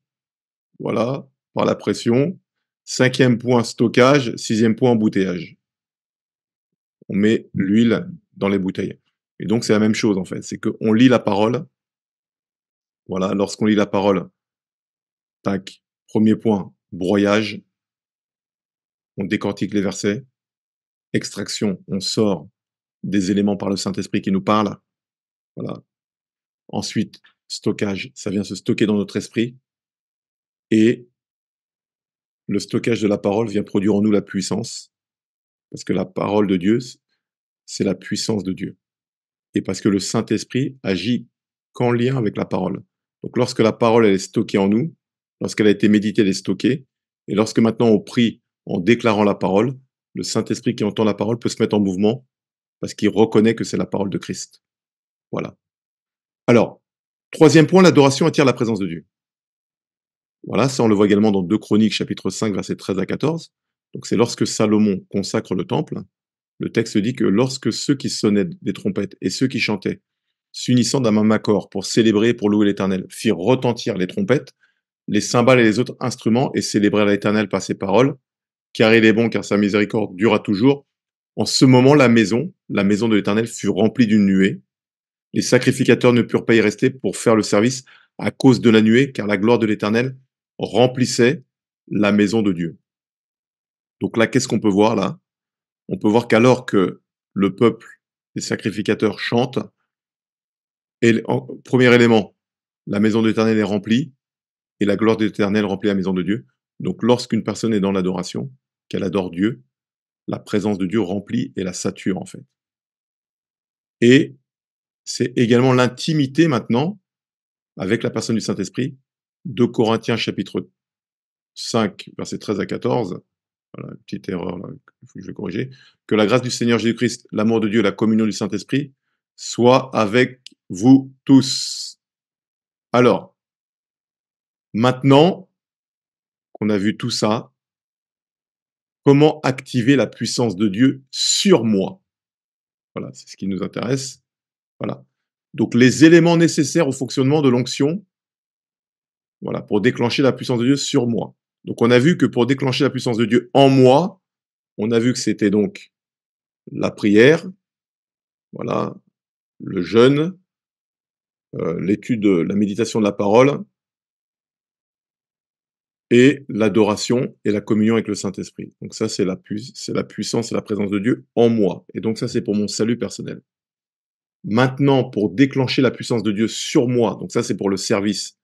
voilà, par la pression. Cinquième point, stockage. Sixième point, embouteillage. On met l'huile dans les bouteilles. Et donc c'est la même chose en fait, c'est qu'on lit la parole. Voilà, lorsqu'on lit la parole, tac, premier point, broyage, on décortique les versets. Extraction, on sort des éléments par le Saint-Esprit qui nous parlent. Voilà. Ensuite, stockage, ça vient se stocker dans notre esprit. Et le stockage de la parole vient produire en nous la puissance. Parce que la parole de Dieu, c'est la puissance de Dieu. Et parce que le Saint-Esprit agit qu'en lien avec la parole. Donc lorsque la parole elle est stockée en nous, lorsqu'elle a été méditée, elle est stockée. Et lorsque maintenant on prie en déclarant la parole, le Saint-Esprit qui entend la parole peut se mettre en mouvement parce qu'il reconnaît que c'est la parole de Christ. Voilà. Alors, troisième point, l'adoration attire la présence de Dieu. Voilà, ça on le voit également dans 2 Chroniques, chapitre 5, versets 13 à 14. Donc c'est lorsque Salomon consacre le temple, le texte dit que lorsque ceux qui sonnaient des trompettes et ceux qui chantaient, s'unissant d'un même accord pour célébrer, pour louer l'Éternel, firent retentir les trompettes, les cymbales et les autres instruments et célébrèrent l'Éternel par ses paroles, car il est bon, car sa miséricorde durera toujours. En ce moment, la maison de l'Éternel fut remplie d'une nuée. Les sacrificateurs ne purent pas y rester pour faire le service à cause de la nuée, car la gloire de l'Éternel remplissait la maison de Dieu. Donc là, qu'est-ce qu'on peut voir là? On peut voir qu'alors que le peuple, les sacrificateurs chantent, et premier élément, la maison de l'Éternel est remplie, et la gloire de l'Éternel remplit la maison de Dieu. Donc lorsqu'une personne est dans l'adoration, qu'elle adore Dieu, la présence de Dieu remplit et la sature en fait. Et c'est également l'intimité maintenant avec la personne du Saint-Esprit. 2 Corinthiens chapitre 5, versets 13 à 14, voilà, une petite erreur là, que je vais corriger, que la grâce du Seigneur Jésus-Christ, l'amour de Dieu, la communion du Saint-Esprit soit avec vous tous. Alors, maintenant qu'on a vu tout ça, comment activer la puissance de Dieu sur moi? Voilà, c'est ce qui nous intéresse. Voilà. Donc les éléments nécessaires au fonctionnement de l'onction, voilà, pour déclencher la puissance de Dieu sur moi. Donc on a vu que pour déclencher la puissance de Dieu en moi, on a vu que c'était donc la prière, voilà, le jeûne, l'étude, la méditation de la parole et l'adoration et la communion avec le Saint-Esprit. Donc ça, c'est la puissance et la présence de Dieu en moi. Et donc ça, c'est pour mon salut personnel. Maintenant, pour déclencher la puissance de Dieu sur moi, donc ça, c'est pour le service,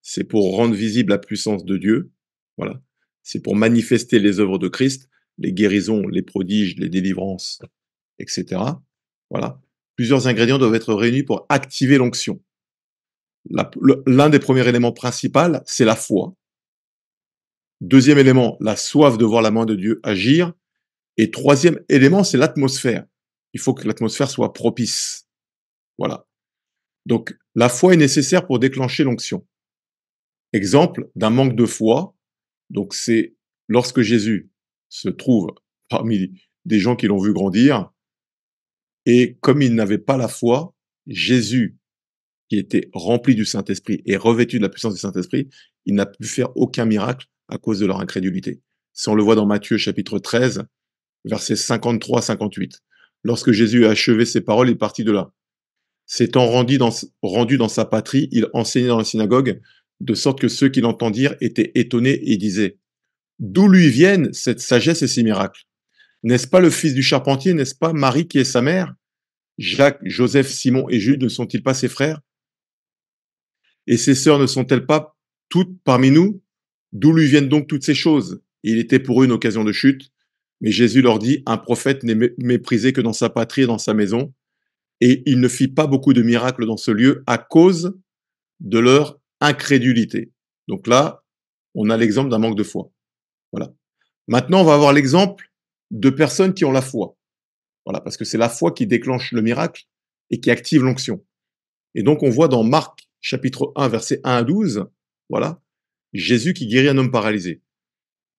c'est pour rendre visible la puissance de Dieu, voilà. C'est pour manifester les œuvres de Christ, les guérisons, les prodiges, les délivrances, etc. Voilà. Plusieurs ingrédients doivent être réunis pour activer l'onction. L'un des premiers éléments principaux, c'est la foi. Deuxième élément, la soif de voir la main de Dieu agir. Et troisième élément, c'est l'atmosphère. Il faut que l'atmosphère soit propice. Voilà. Donc, la foi est nécessaire pour déclencher l'onction. Exemple d'un manque de foi. Donc, c'est lorsque Jésus se trouve parmi des gens qui l'ont vu grandir. Et comme il n'avait pas la foi, Jésus, qui était rempli du Saint-Esprit et revêtu de la puissance du Saint-Esprit, il n'a pu faire aucun miracle à cause de leur incrédulité. Si on le voit dans Matthieu chapitre 13, versets 53-58. Lorsque Jésus a achevé ses paroles, il est parti de là. S'étant rendu dans sa patrie, il enseignait dans la synagogue, de sorte que ceux qui l'entendirent étaient étonnés et disaient: d'où lui viennent cette sagesse et ces miracles? N'est-ce pas le fils du charpentier? N'est-ce pas Marie qui est sa mère? Jacques, Joseph, Simon et Jude ne sont-ils pas ses frères? Et ses sœurs ne sont-elles pas toutes parmi nous? D'où lui viennent donc toutes ces choses? Il était pour eux une occasion de chute. Mais Jésus leur dit: un prophète n'est méprisé que dans sa patrie et dans sa maison. Et il ne fit pas beaucoup de miracles dans ce lieu à cause de leur incrédulité. Donc là, on a l'exemple d'un manque de foi. Voilà. Maintenant, on va avoir l'exemple de personnes qui ont la foi. Voilà, parce que c'est la foi qui déclenche le miracle et qui active l'onction. Et donc, on voit dans Marc, chapitre 1, versets 1 à 12, voilà, Jésus qui guérit un homme paralysé.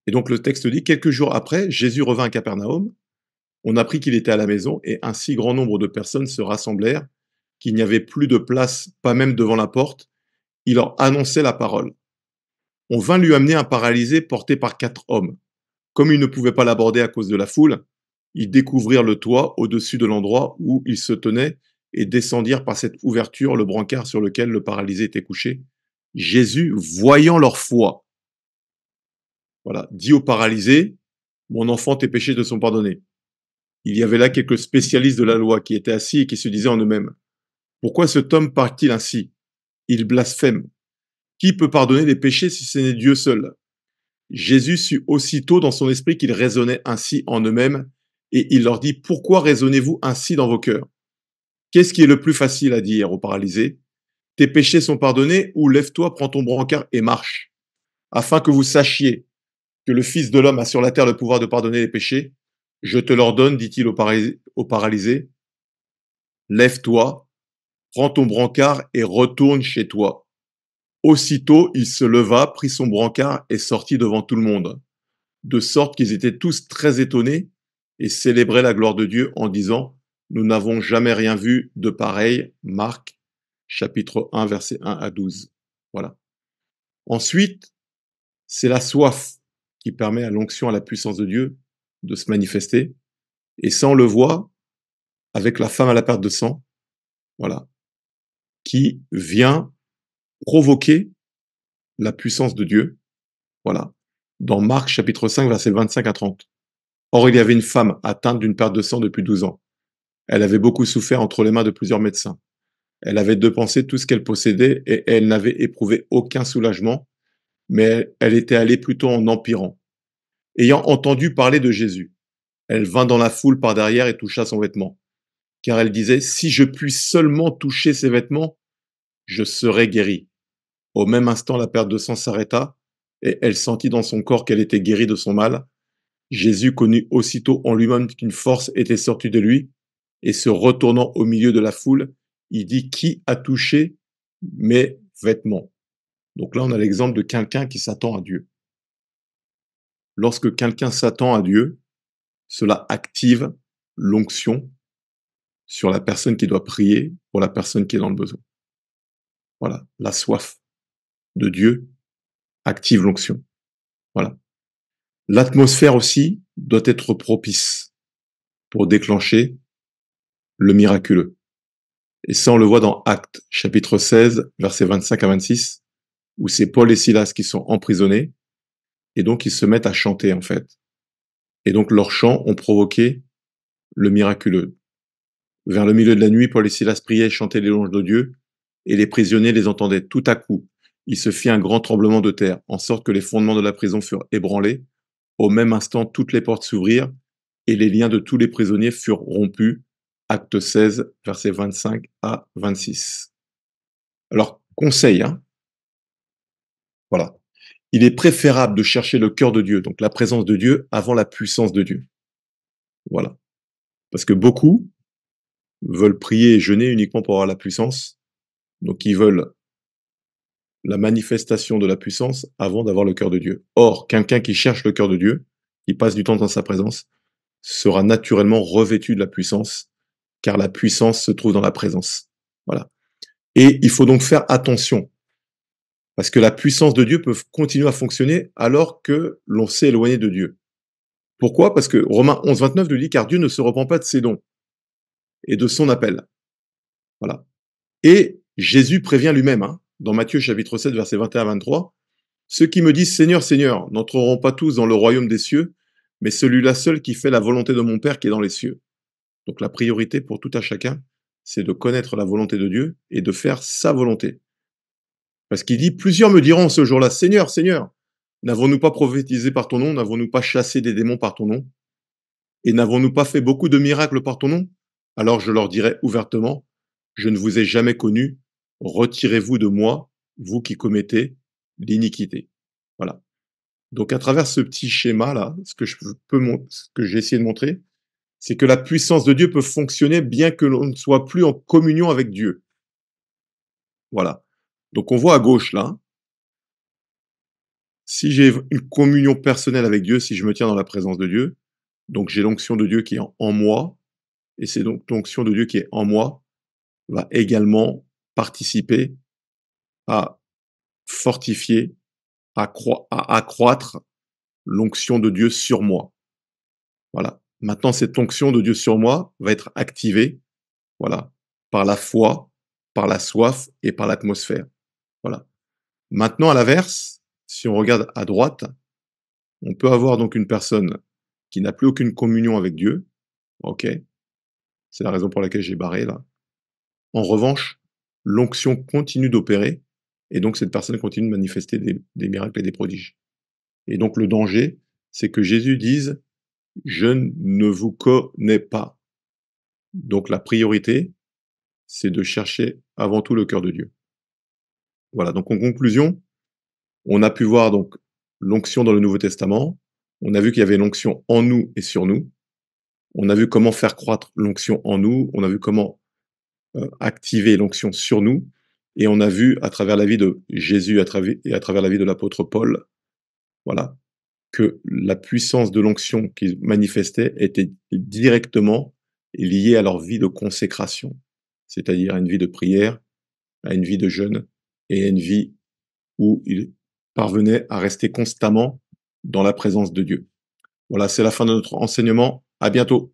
Et donc, le texte dit, quelques jours après, Jésus revint à Capernaum. On apprit qu'il était à la maison et un si grand nombre de personnes se rassemblèrent qu'il n'y avait plus de place, pas même devant la porte. Il leur annonçait la parole. On vint lui amener un paralysé porté par 4 hommes. Comme ils ne pouvaient pas l'aborder à cause de la foule, ils découvrirent le toit au-dessus de l'endroit où il se tenait et descendirent par cette ouverture le brancard sur lequel le paralysé était couché. Jésus, voyant leur foi, voilà, dit au paralysé, mon enfant, tes péchés te sont pardonnés. Il y avait là quelques spécialistes de la loi qui étaient assis et qui se disaient en eux-mêmes, pourquoi cet homme parle-t-il ainsi? Il blasphème. Qui peut pardonner les péchés si ce n'est Dieu seul? Jésus sut aussitôt dans son esprit qu'ils raisonnaient ainsi en eux-mêmes, et il leur dit, pourquoi raisonnez-vous ainsi dans vos cœurs? Qu'est-ce qui est le plus facile à dire au paralysé? Tes péchés sont pardonnés, ou lève-toi, prends ton brancard et marche, afin que vous sachiez que le Fils de l'homme a sur la terre le pouvoir de pardonner les péchés. Je te l'ordonne, dit-il au paralysé, lève-toi, prends ton brancard et retourne chez toi. Aussitôt, il se leva, prit son brancard et sortit devant tout le monde, de sorte qu'ils étaient tous très étonnés et célébraient la gloire de Dieu en disant, nous n'avons jamais rien vu de pareil. Marc, chapitre 1, versets 1 à 12. Voilà. Ensuite, c'est la soif qui permet à l'onction, à la puissance de Dieu de se manifester. Et ça, on le voit avec la femme à la perte de sang, voilà, qui vient provoquer la puissance de Dieu, voilà, dans Marc chapitre 5, versets 25 à 30. Or, il y avait une femme atteinte d'une perte de sang depuis 12 ans. Elle avait beaucoup souffert entre les mains de plusieurs médecins. Elle avait dépensé tout ce qu'elle possédait et elle n'avait éprouvé aucun soulagement, mais elle était allée plutôt en empirant. Ayant entendu parler de Jésus, elle vint dans la foule par derrière et toucha son vêtement, car elle disait, si je puis seulement toucher ses vêtements, je serai guérie. Au même instant, la perte de sang s'arrêta et elle sentit dans son corps qu'elle était guérie de son mal. Jésus connut aussitôt en lui-même qu'une force était sortie de lui et se retournant au milieu de la foule, il dit, qui a touché mes vêtements? Donc là, on a l'exemple de quelqu'un qui s'attend à Dieu. Lorsque quelqu'un s'attend à Dieu, cela active l'onction sur la personne qui doit prier pour la personne qui est dans le besoin. Voilà, la soif de Dieu active l'onction. Voilà. L'atmosphère aussi doit être propice pour déclencher le miraculeux. Et ça, on le voit dans Actes, chapitre 16, versets 25 à 26, où c'est Paul et Silas qui sont emprisonnés, et donc ils se mettent à chanter, en fait. Et donc leurs chants ont provoqué le miraculeux. Vers le milieu de la nuit, Paul et Silas priaient et chantaient les louanges de Dieu, et les prisonniers les entendaient. Tout à coup, il se fit un grand tremblement de terre, en sorte que les fondements de la prison furent ébranlés. Au même instant, toutes les portes s'ouvrirent, et les liens de tous les prisonniers furent rompus. Acte 16, versets 25 à 26. Alors, conseil, hein, voilà. Il est préférable de chercher le cœur de Dieu, donc la présence de Dieu, avant la puissance de Dieu. Voilà. Parce que beaucoup veulent prier et jeûner uniquement pour avoir la puissance. Donc, ils veulent la manifestation de la puissance avant d'avoir le cœur de Dieu. Or, quelqu'un qui cherche le cœur de Dieu, qui passe du temps dans sa présence, sera naturellement revêtu de la puissance, car la puissance se trouve dans la présence. Voilà. Et il faut donc faire attention, parce que la puissance de Dieu peut continuer à fonctionner alors que l'on s'est éloigné de Dieu. Pourquoi? Parce que Romains 11, 29 nous dit, car Dieu ne se repent pas de ses dons et de son appel. Voilà. Et Jésus prévient lui-même, hein, dans Matthieu chapitre 7, versets 21 à 23, ceux qui me disent Seigneur, Seigneur, n'entreront pas tous dans le royaume des cieux, mais celui-là seul qui fait la volonté de mon Père qui est dans les cieux. Donc la priorité pour tout à chacun, c'est de connaître la volonté de Dieu et de faire sa volonté. Parce qu'il dit, plusieurs me diront ce jour-là, Seigneur, Seigneur, n'avons-nous pas prophétisé par ton nom, n'avons-nous pas chassé des démons par ton nom, et n'avons-nous pas fait beaucoup de miracles par ton nom? Alors je leur dirai ouvertement, je ne vous ai jamais connu, retirez-vous de moi, vous qui commettez l'iniquité. Voilà. Donc à travers ce petit schéma-là, ce que j'ai essayé de montrer, C'est que la puissance de Dieu peut fonctionner bien que l'on ne soit plus en communion avec Dieu. Voilà. Donc on voit à gauche là, si j'ai une communion personnelle avec Dieu, si je me tiens dans la présence de Dieu, donc j'ai l'onction de Dieu qui est en moi, et c'est donc l'onction de Dieu qui est en moi va également participer à fortifier, à accroître l'onction de Dieu sur moi. Voilà. Maintenant, cette onction de Dieu sur moi va être activée, voilà, par la foi, par la soif et par l'atmosphère. Voilà. Maintenant, à l'inverse, si on regarde à droite, on peut avoir donc une personne qui n'a plus aucune communion avec Dieu. OK? C'est la raison pour laquelle j'ai barré là. En revanche, l'onction continue d'opérer et donc cette personne continue de manifester des miracles et des prodiges. Et donc le danger, c'est que Jésus dise: «Je ne vous connais pas». Donc la priorité, c'est de chercher avant tout le cœur de Dieu. Voilà, donc en conclusion, on a pu voir donc l'onction dans le Nouveau Testament, on a vu qu'il y avait l'onction en nous et sur nous, on a vu comment faire croître l'onction en nous, on a vu comment activer l'onction sur nous, et on a vu à travers la vie de Jésus et à travers la vie de l'apôtre Paul, voilà, que la puissance de l'onction qu'ils manifestaient était directement liée à leur vie de consécration, c'est-à-dire à une vie de prière, à une vie de jeûne et à une vie où ils parvenaient à rester constamment dans la présence de Dieu. Voilà, c'est la fin de notre enseignement. À bientôt.